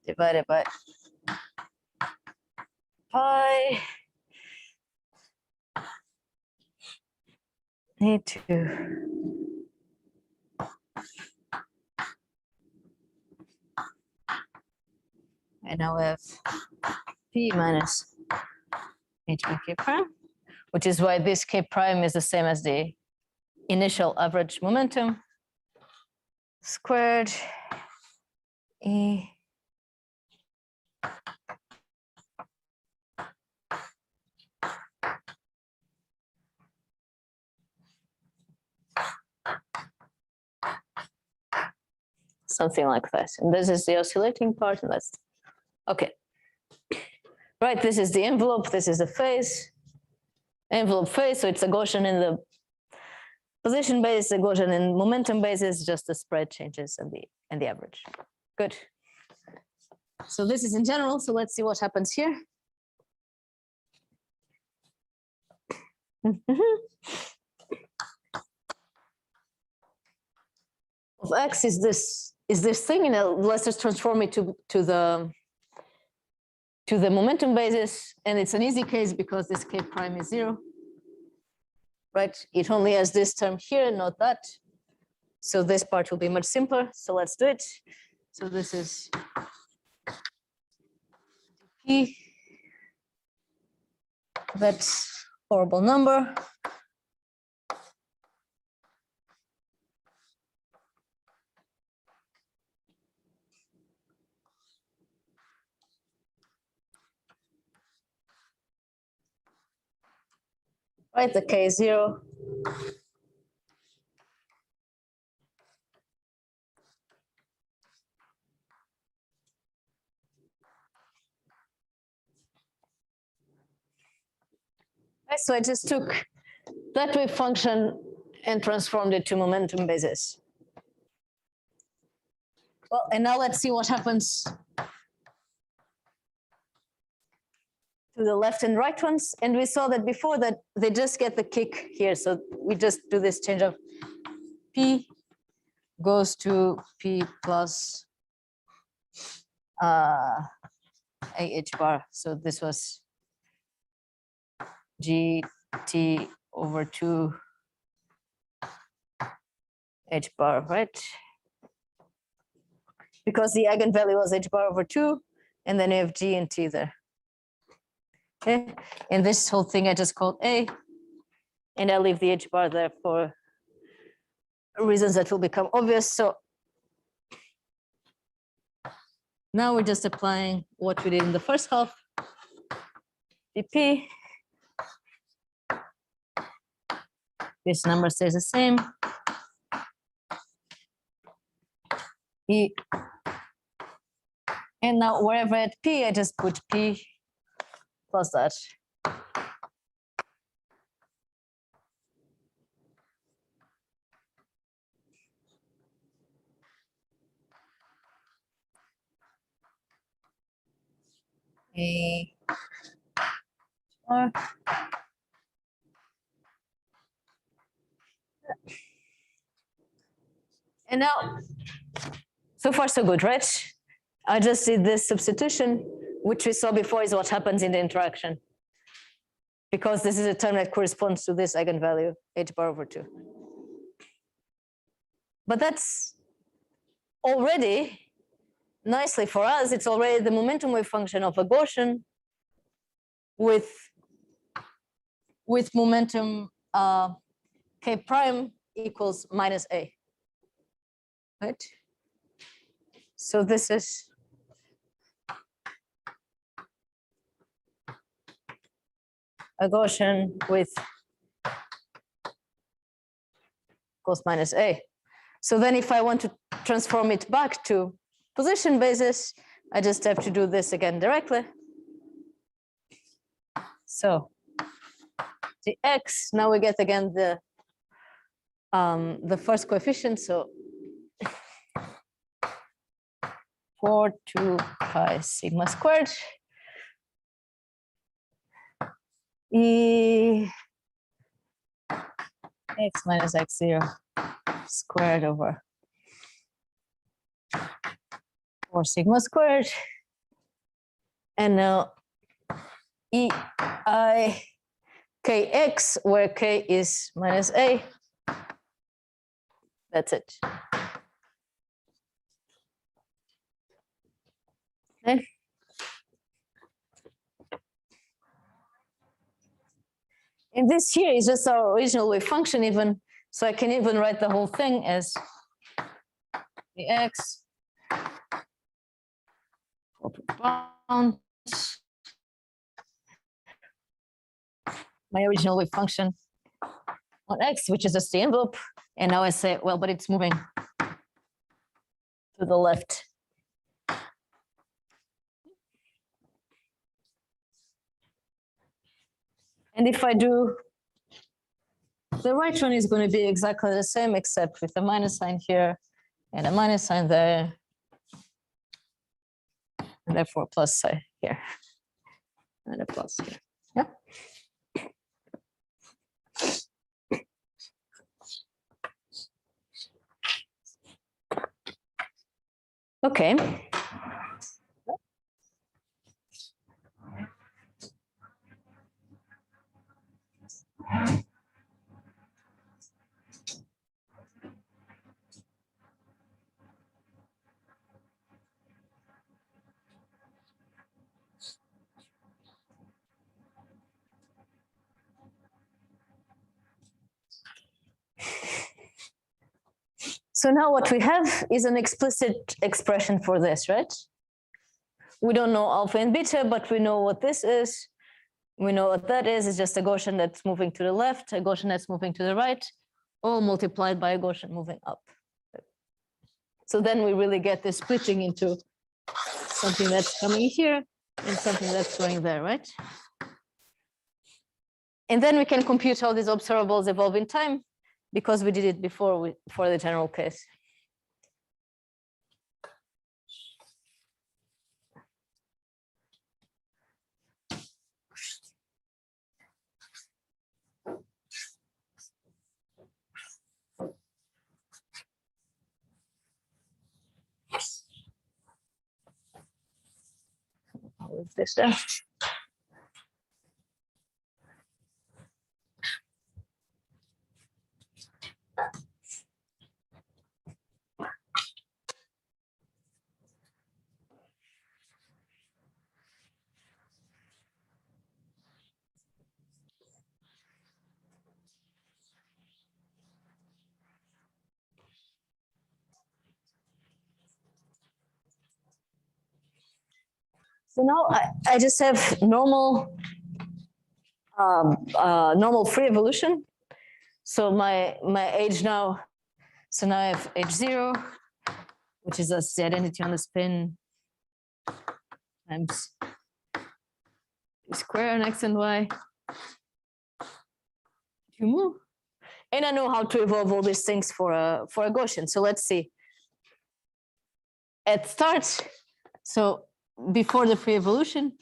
divided by pi need to and now we have p minus h by k prime, which is why this k prime is the same as the initial average momentum squared e something like that. And this is the oscillating part, and that's okay. Right, this is the envelope, this is the phase. Envelope phase, so it's a Gaussian in the position base, a Gaussian in momentum basis, just the spread changes and the average. Good. So this is in general, so let's see what happens here. Of x is this thing, and let's just transform it to the momentum basis, and it's an easy case because this k prime is 0, right? It only has this term here, not that. So this part will be much simpler. So let's do it. So this is p. That's horrible number. Right, the k is 0. Right, so I just took that wave function and transformed it to momentum basis. Well, and now let's see what happens to the left and right ones. And we saw that before that they just get the kick here. So we just do this change of p goes to p plus ah bar. So this was gt over 2 h bar, right? Because the eigenvalue was h bar over 2, and then you have g and t there. Okay, and this whole thing I just called A, and I leave the h bar there for reasons that will become obvious. So now we're just applying what we did in the first half. dp. This number stays the same. E. And now wherever at p, I just put p plus that. A. And now, so far so good, right? I just did this substitution, which we saw before is what happens in the interaction. because this is a term that corresponds to this eigenvalue, h bar over 2. But that's already, nicely for us, it's already the momentum wave function of a Gaussian with momentum k prime equals minus a, right? So this is a Gaussian with cos minus a. So then if I want to transform it back to position basis, I just have to do this again directly. So the x, now we get again the first coefficient, so 4 2 pi sigma squared e x minus x0 squared over 4 sigma squared, and now e I kx, where k is minus a. That's it. Okay. And this here is just our original wave function even, so I can even write the whole thing as the x pound, my original wave function on x, which is just the envelope. And now I say, well, but it's moving to the left. And if I do, the right one is going to be exactly the same, except with a minus sign here and a minus sign there, and therefore plus sign here, and a plus here. Yeah. Okay. So now what we have is an explicit expression for this, right? We don't know alpha and beta, but we know what this is. We know what that is. It's just a Gaussian that's moving to the left, a Gaussian that's moving to the right, all multiplied by a Gaussian moving up. So then we really get this splitting into something that's coming here and something that's going there, right? And then we can compute how these observables evolve in time, because we did it before for the general case. I'll leave this there. So now I just have normal normal free evolution. So my age now, so now I have h0, which is just the identity on the spin times p square on x and y. You move. And I know how to evolve all these things for a Gaussian. So let's see. At start, so before the free evolution,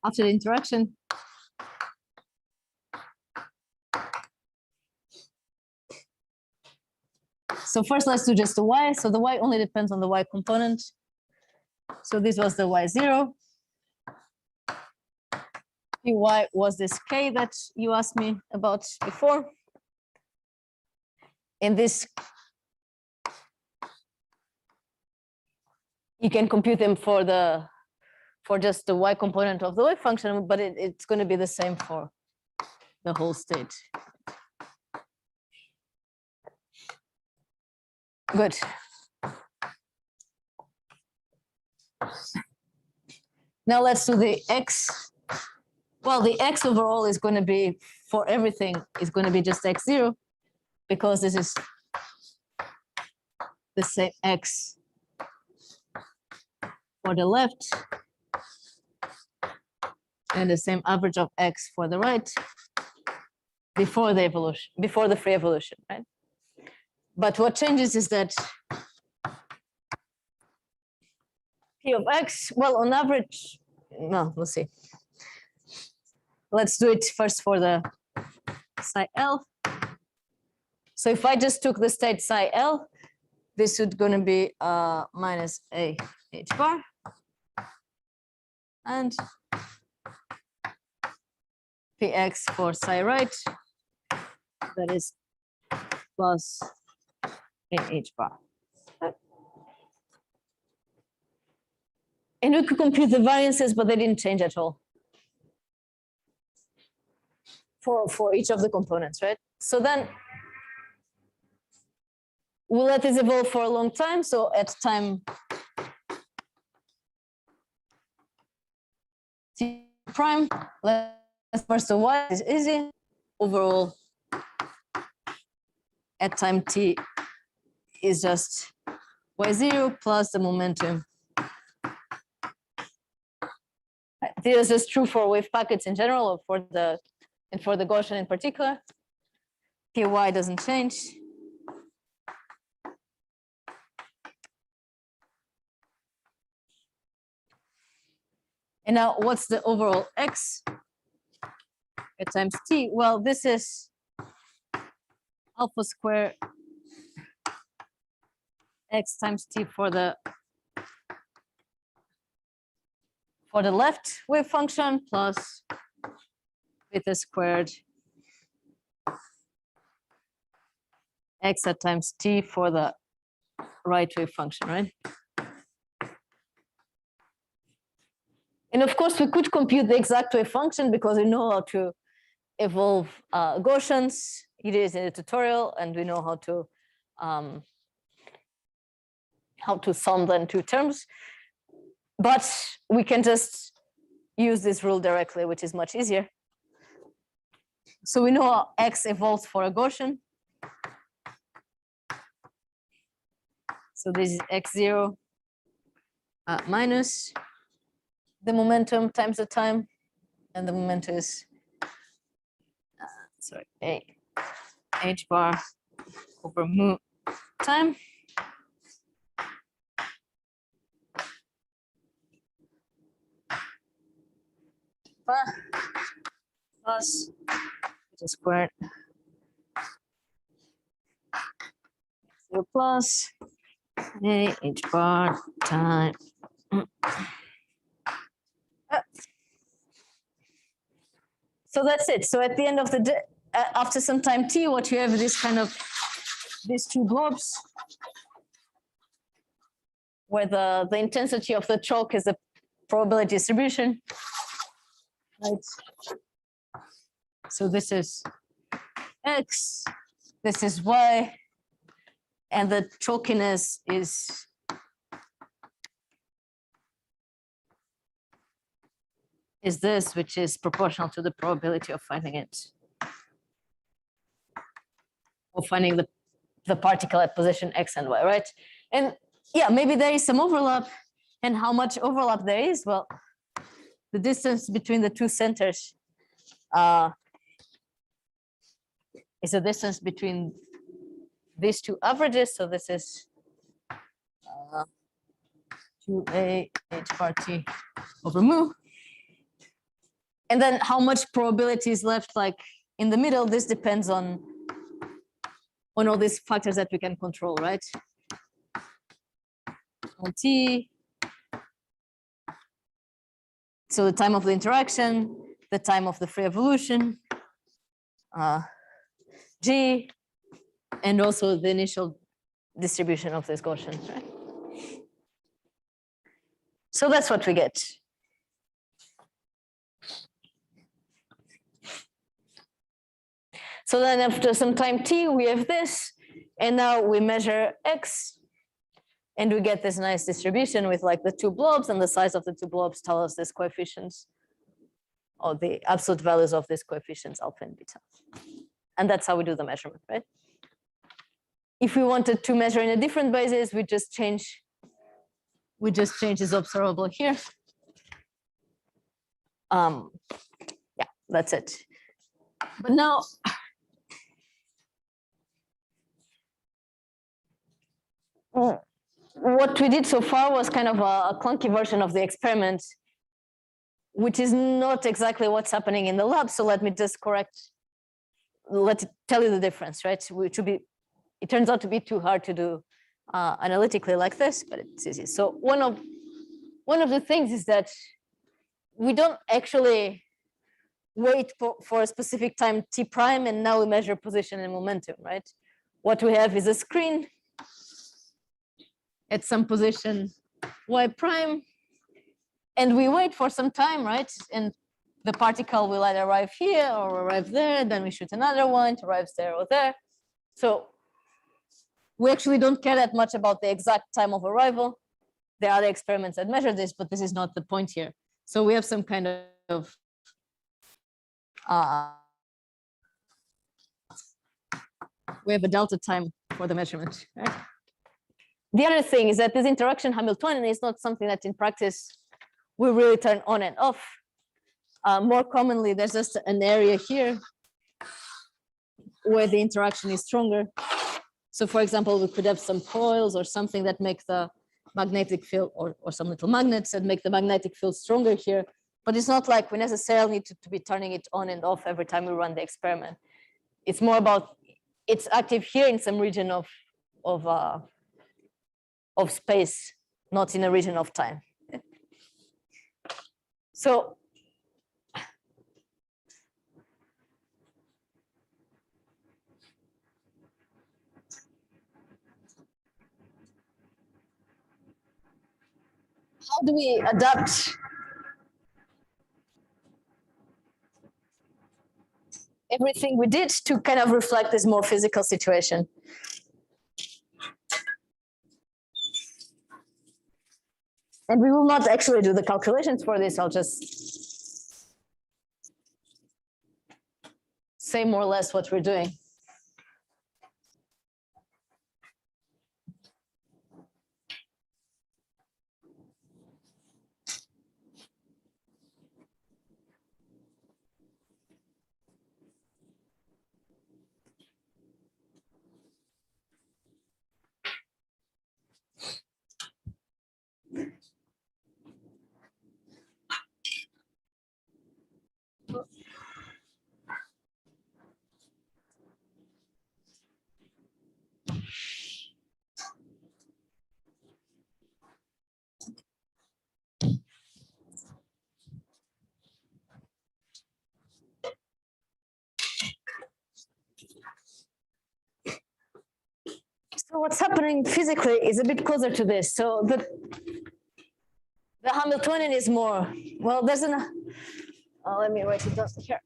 after the interaction, so first let's do just the y. So the y only depends on the y component. So this was the y0. Py was this k that you asked me about before. In this, you can compute them for just the y component of the wave function, but it's going to be the same for the whole state. Good. Now let's do the x. Well, the x overall is going to be, for everything, is going to be just x0, because this is the same x for the left and the same average of x for the right before the evolution, before the free evolution, right? But what changes is that P of x, well, on average, no, we'll see. Let's do it first for the psi L. So if I just took the state psi L, this would going to be minus a h bar. And px for psi right, that is plus a h bar. And we could compute the variances, but they didn't change at all for each of the components, right? So then we'll let this evolve for a long time. So at time t prime, let's first the y is easy. Overall, at time t is just y0 plus the momentum. This is just true for wave packets in general, or for the Gaussian in particular. Py doesn't change. And now what's the overall x at times t? Well, this is alpha square x times t for the left wave function plus beta squared x at times t for the right wave function, right? And of course, we could compute the exact wave function because we know how to evolve Gaussians. It is in the tutorial, and we know how to sum them in two terms. But we can just use this rule directly, which is much easier. So we know how x evolves for a Gaussian. So this is x0 minus the momentum times the time, and the momentum is a h bar over mu time. Plus beta squared 0 plus a h bar time. So that's it. So at the end of the day, after some time t, what you have is this kind of these two globes where the intensity of the chalk is the probability distribution. Right. So this is x, this is y, and the chalkiness is this, which is proportional to the probability of finding it, of finding the particle at position x and y, right? And yeah, maybe there is some overlap, and how much overlap there is, well, the distance between the two centers is the distance between these two averages. So this is 2a h bar t over mu. And then how much probability is left like in the middle, this depends on all these factors that we can control, right? On t, so the time of the interaction, the time of the free evolution, G, and also the initial distribution of this Gaussian, right? So that's what we get. So then after some time t, we have this, and now we measure x, and we get this nice distribution with like the two blobs, and the size of the two blobs tell us this coefficients, or the absolute values of these coefficients alpha and beta. And that's how we do the measurement, right? If we wanted to measure in a different basis, we just change this observable here. Yeah, that's it. But now, what we did so far was kind of a clunky version of the experiment, which is not exactly what's happening in the lab. So let me just let it tell you the difference, right? It turns out to be too hard to do analytically like this, but it's easy. So one of the things is that we don't actually wait for a specific time t prime, and now we measure position and momentum, right? What we have is a screen at some position y prime, and we wait for some time, right? And the particle will either arrive here or arrive there, then we shoot another one, it arrives there or there. So we actually don't care that much about the exact time of arrival. There are other experiments that measure this, but this is not the point here. So we have some kind of we have a delta time for the measurement, right? The other thing is that this interaction Hamiltonian is not something that in practice we really turn on and off. More commonly, there's just an area here where the interaction is stronger. So for example, we could have some coils or something that make the magnetic field, or some little magnets that make the magnetic field stronger here. But it's not like we necessarily need to be turning it on and off every time we run the experiment. It's more about it's active here in some region of space, not in a region of time. So how do we adapt everything we did to kind of reflect this more physical situation? And we will not actually do the calculations for this. I'll just say more or less what we're doing. So what's happening physically is a bit closer to this. So the Hamiltonian is more, well, there's let me write it down here.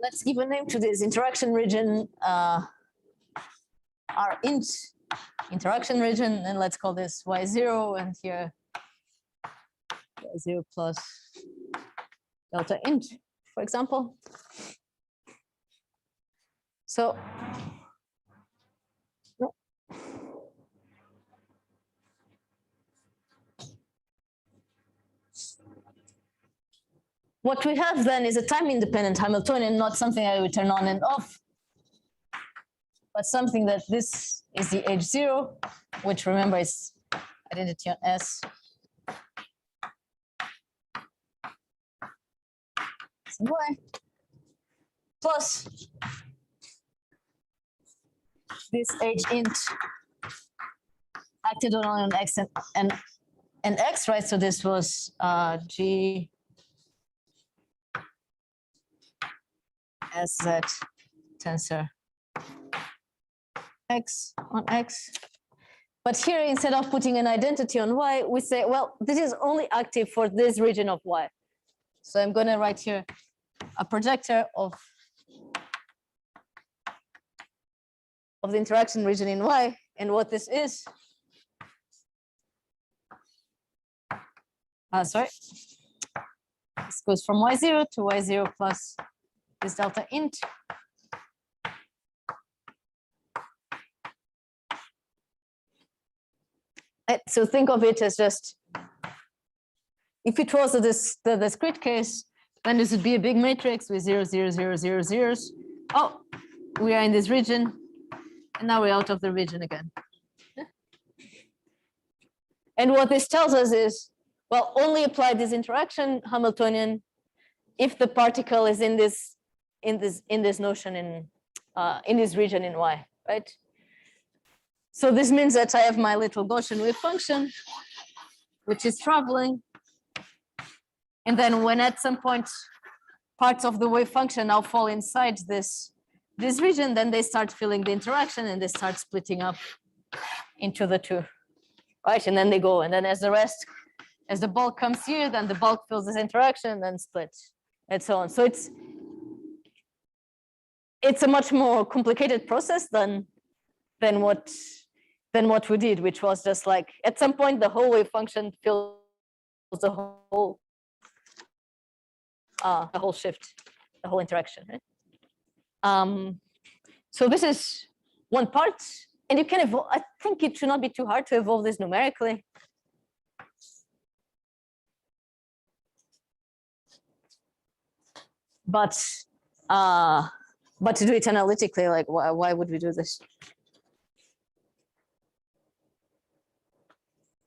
Let's give a name to this interaction region, R int, interaction region, and let's call this Y0, and here Y0 plus delta int, for example. So what we have then is a time-independent Hamiltonian, not something I would turn on and off, but something that this is the H0, which remember is identity on S. Y plus this H int acted on X and and X, right? So this was G as Z tensor X on X. But here, instead of putting an identity on Y, we say, well, this is only active for this region of Y. So I'm going to write here a projector of the interaction region in Y, and what this is. Sorry. This goes from Y0 to Y0 plus this delta int. So think of it as just, if it was the discrete case, then this would be a big matrix with 0, 0, 0, 0, zeros. Oh, we are in this region, and now we're out of the region again. And what this tells us is, well, only apply this interaction Hamiltonian if the particle is in this notion in this region in Y, right? So this means that I have my little Gaussian wave function, which is traveling. And then when at some point parts of the wave function now fall inside this region, then they start filling the interaction and they start splitting up into the two, right? And then they go, and then as the bulk comes here, then the bulk fills this interaction and then splits, and so on. So it's a much more complicated process than what we did, which was just like at some point the whole wave function fills the whole shift, the whole interaction, right? So this is one part, and you can evolve. I think it should not be too hard to evolve this numerically. But to do it analytically, like why would we do this?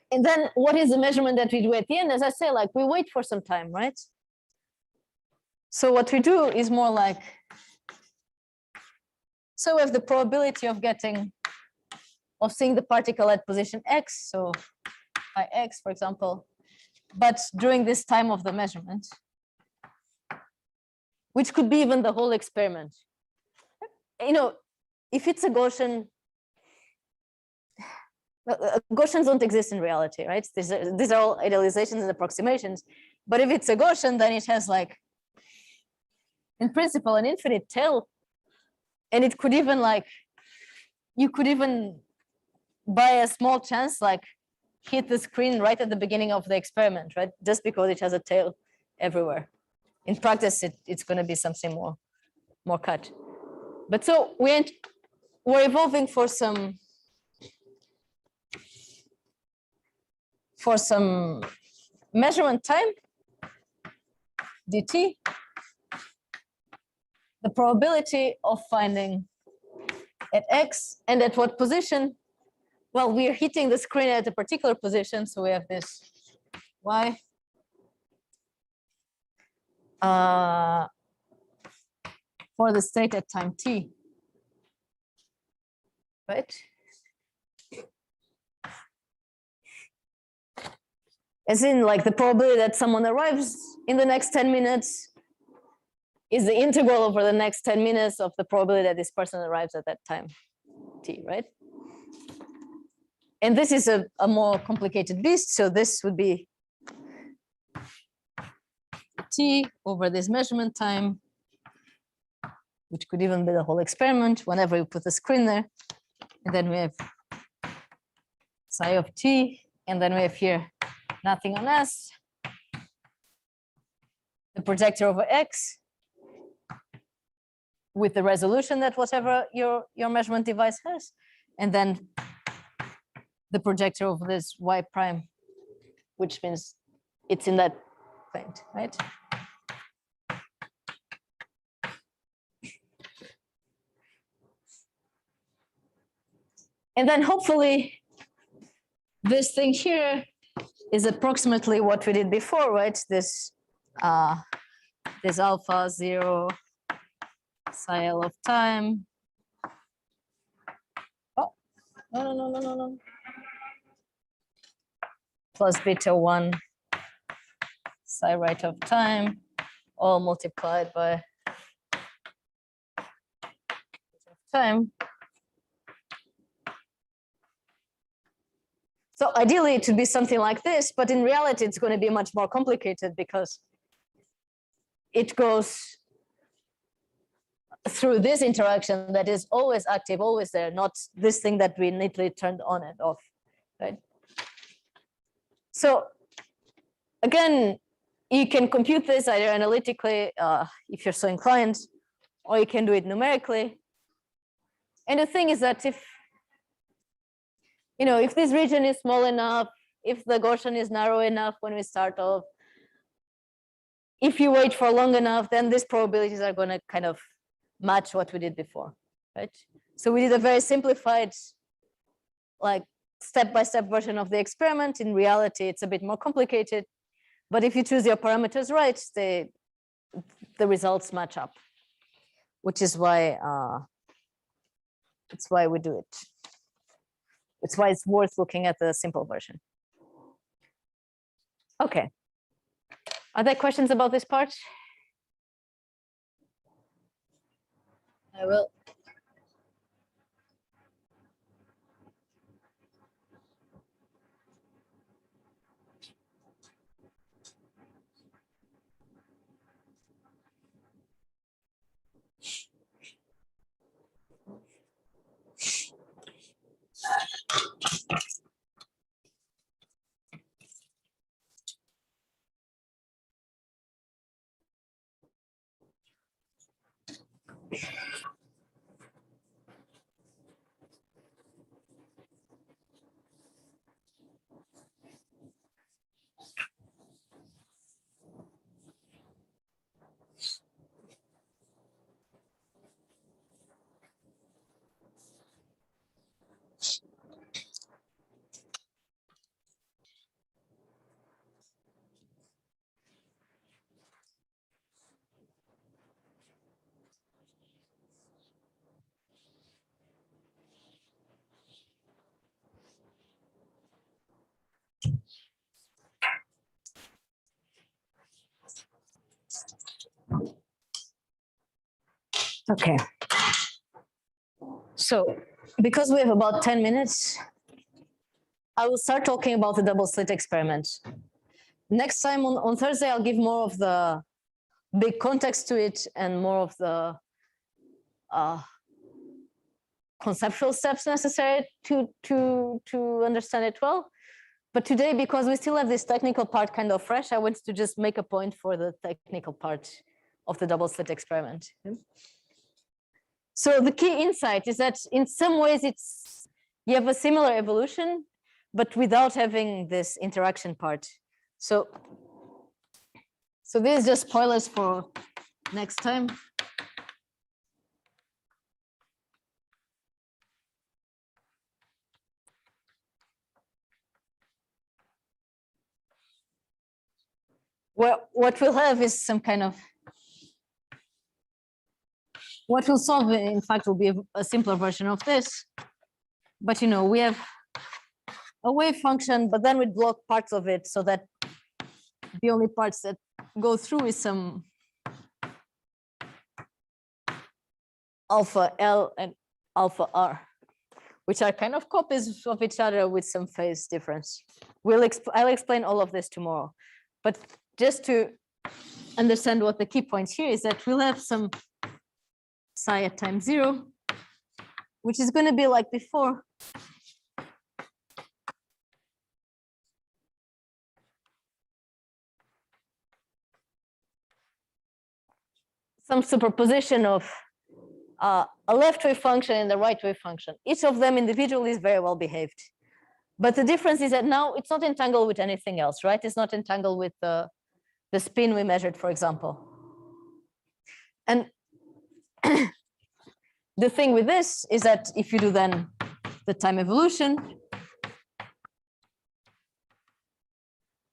And then what is the measurement that we do at the end? As I say, like we wait for some time, right? So what we do is more like, so we have the probability of seeing the particle at position X, so by X, for example, but during this time of the measurement, which could be even the whole experiment. You know, if it's a Gaussian, Gaussians don't exist in reality, right? These are all idealizations and approximations. But if it's a Gaussian, then it has like, in principle, an infinite tail. And it could even like, you could even by a small chance, like hit the screen right at the beginning of the experiment, right? Just because it has a tail everywhere. In practice, it's going to be something more cut. But so we're evolving for some measurement time, dt, the probability of finding at X and at what position. Well, we are hitting the screen at a particular position, so we have this Y. For the state at time t, right? As in, like the probability that someone arrives in the next 10 minutes is the integral over the next 10 minutes of the probability that this person arrives at that time t, right? And this is a more complicated beast, so this would be t over this measurement time, which could even be the whole experiment whenever you put the screen there. And then we have psi of t, and then we have here nothing on S, the projector over X with the resolution that whatever your measurement device has, and then the projector over this Y prime, which means it's in that plane, right? And then hopefully this thing here is approximately what we did before, right? This alpha 0 psi L of time. Oh, no. plus beta 1 psi right of time, all multiplied by time. So ideally it should be something like this, but in reality it's going to be much more complicated because it goes through this interaction that is always active, always there, not this thing that we neatly turned on and off, right? So again, you can compute this either analytically, if you're so inclined, or you can do it numerically. And the thing is that if this region is small enough, if the Gaussian is narrow enough when we start off, if you wait for long enough, then these probabilities are going to kind of match what we did before, right? So we did a very simplified, like step-by-step version of the experiment. In reality, it's a bit more complicated, but if you choose your parameters right, the results match up, which is why it's why we do it. It's why it's worth looking at the simple version. Okay. Are there questions about this part? I will. Okay. So because we have about 10 minutes, I will start talking about the double slit experiment. Next time on Thursday, I'll give more of the big context to it and more of the conceptual steps necessary to understand it well. But today, because we still have this technical part kind of fresh, I want to just make a point for the technical part of the double slit experiment. So the key insight is that in some ways you have a similar evolution, but without having this interaction part. So this is just spoilers for next time. Well, what we'll have is some kind of, what we'll solve, in fact, will be a simpler version of this. But we have a wave function, but then we block parts of it so that the only parts that go through is some alpha L and alpha R, which are kind of copies of each other with some phase difference. I'll explain all of this tomorrow. But just to understand what the key point here is that we'll have some psi at time 0, which is going to be like before. Some superposition of a left wave function and the right wave function. Each of them individually is very well behaved. But the difference is that now it's not entangled with anything else, right? It's not entangled with the spin we measured, for example. And the thing with this is that if you do then the time evolution,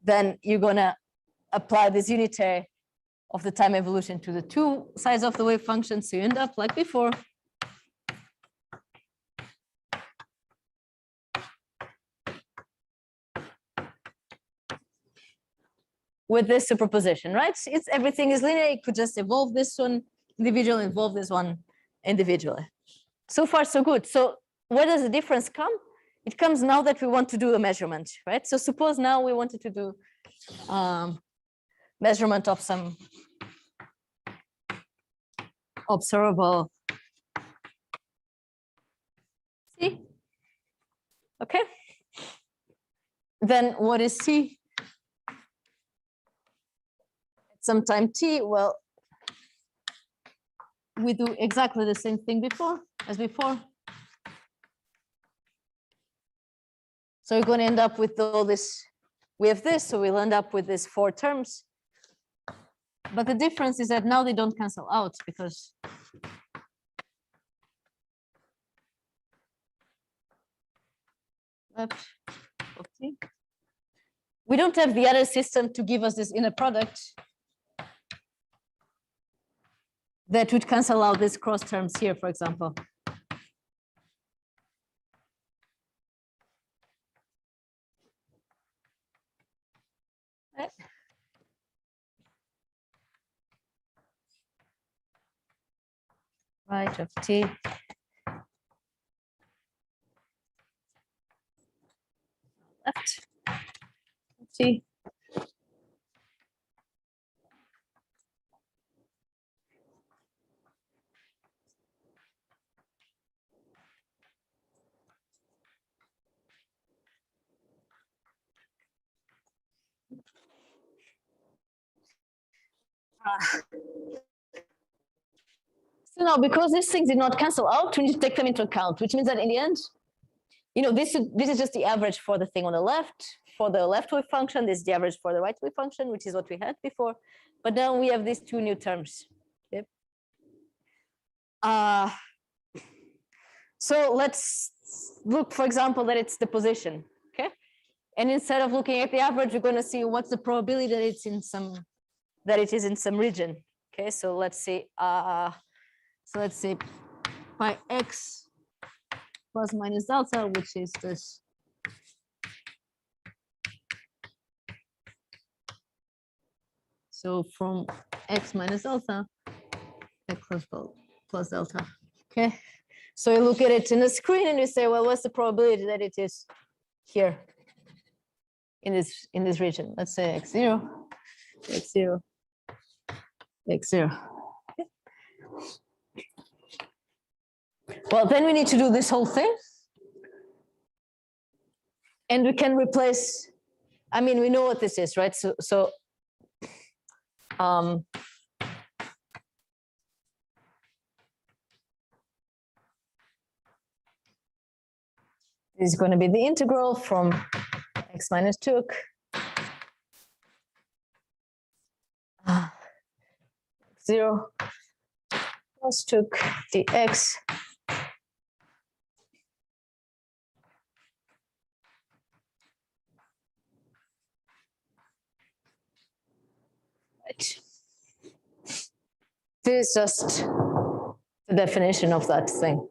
then you're going to apply this unitary of the time evolution to the two sides of the wave function. So you end up like before. with this superposition, right? It's everything is linear. You could just evolve this one individually, evolve this one individually. So far, so good. So where does the difference come? It comes now that we want to do a measurement, right? So suppose now we wanted to do measurement of some observable C. Okay. Then what is C? At some time t, well, we do exactly the same thing as before. So we're going to end up with all this. We have this, so we'll end up with these 4 terms. But the difference is that now they don't cancel out because left of t. We don't have the other system to give us this inner product that would cancel out these cross terms here, for example. Right. Right of t. Left t. So now, because these things did not cancel out, we need to take them into account, which means that in the end, you know, this is just the average for the thing on the left. For the left wave function, this is the average for the right wave function, which is what we had before. But now we have these 2 new terms. Yep. So let's look, for example, that it's the position. Okay. And instead of looking at the average, we're going to see what's the probability that it's in some, that it is in some region. Okay. So let's see. So let's say pi x plus minus delta, which is this. So from x minus delta, x plus delta. Okay. So you look at it in the screen and you say, well, what's the probability that it is here in this region? Let's say x0, x0, x0. Okay. Well, then we need to do this whole thing. And we can replace, I mean, we know what this is, right? So this is going to be the integral from x minus 2 0 plus 2 dx right. This is just the definition of that thing,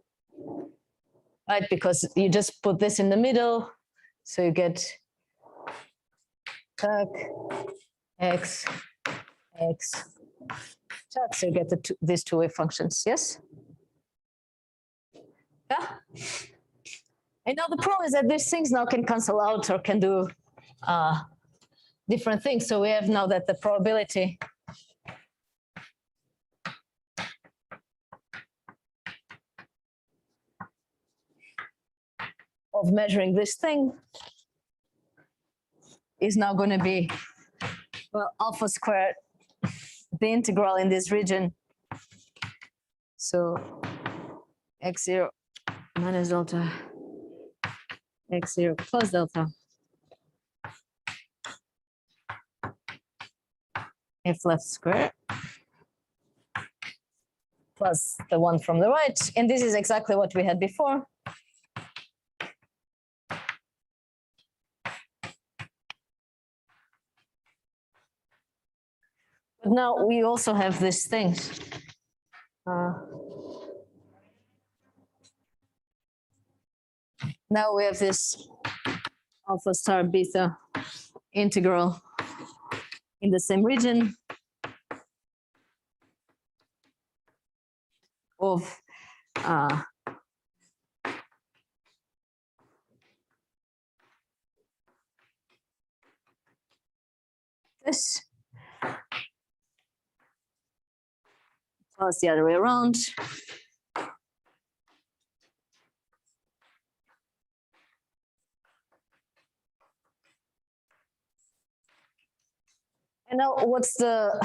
right? Because you just put this in the middle, so you get tag x, tag, so you get these 2 wave functions, yes? Yeah. And now the problem is that these things now can cancel out or can do different things. So we have now that the probability of measuring this thing is now going to be, well, alpha squared, the integral in this region. So x0 minus delta, x0 plus delta, f left squared plus the one from the right. And this is exactly what we had before. But now we also have these things. Now we have this alpha star beta integral in the same region of this plus the other way around. And now what's the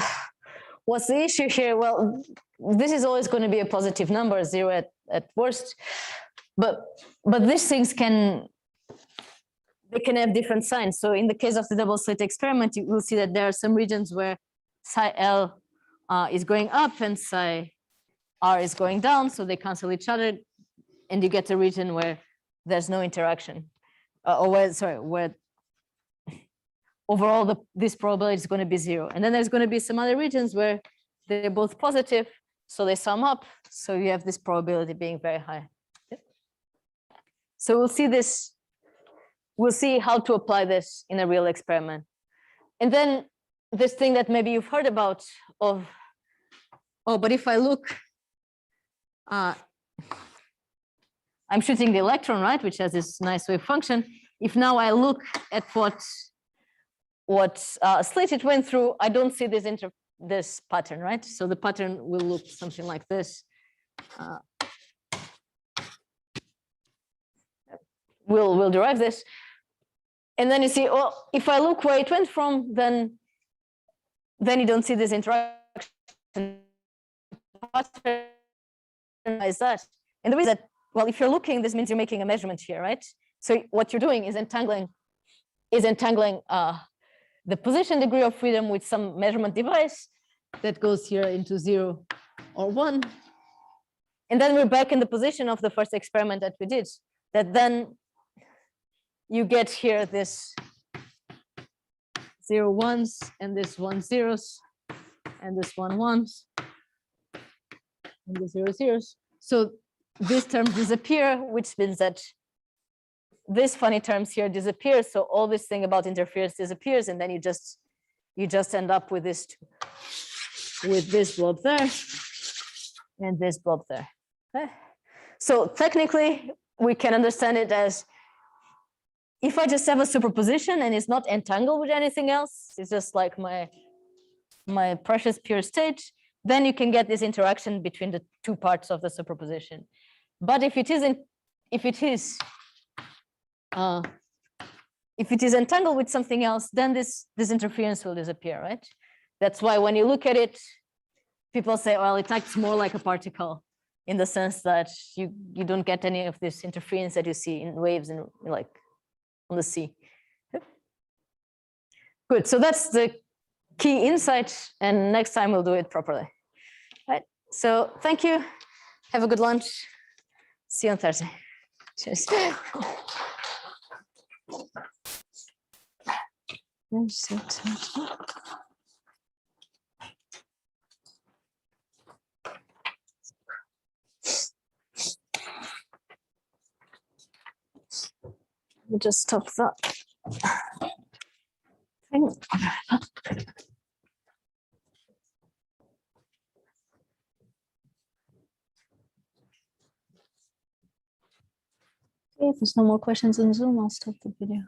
issue here? Well, this is always going to be a positive number, 0 at worst, but these things can have different signs. So in the case of the double slit experiment, you will see that there are some regions where psi L is going up and psi R is going down, so they cancel each other, and you get a region where there's no interaction, or where overall this probability is going to be 0. And then there's going to be some other regions where they're both positive, so they sum up, so you have this probability being very high. So we'll see this. We'll see how to apply this in a real experiment. And then this thing that maybe you've heard about of, oh, but if I look, I'm shooting the electron, right, which has this nice wave function. If now I look at what slit it went through, I don't see this pattern, right? So the pattern will look something like this. We'll derive this. And then you see, oh, if I look where it went from, then you don't see this interaction pattern. Why is that? And the reason that, well, if you're looking, this means you're making a measurement here, right? So what you're doing is entangling the position degree of freedom with some measurement device that goes here into 0 or 1. And then we're back in the position of the first experiment that we did, that then you get here this 0 1s and this 1 0s and this 1 1s and the 0 0s. So these terms disappear, which means that these funny terms here disappear. So all this thing about interference disappears, and then you just end up with this blob there and this blob there. Okay. So technically, we can understand it as if I just have a superposition and it's not entangled with anything else, it's just like my precious pure state, then you can get this interaction between the two parts of the superposition. But if it is entangled with something else, then this interference will disappear, right? That's why when you look at it, people say, well, it acts more like a particle in the sense that you don't get any of this interference that you see in waves and like on the sea. Good, so that's the key insight, and next time we'll do it properly. Right, so thank you, have a good lunch, see you on Thursday. Cheers. Let me just stop that thing. Okay, if there's no more questions on Zoom, I'll stop the video.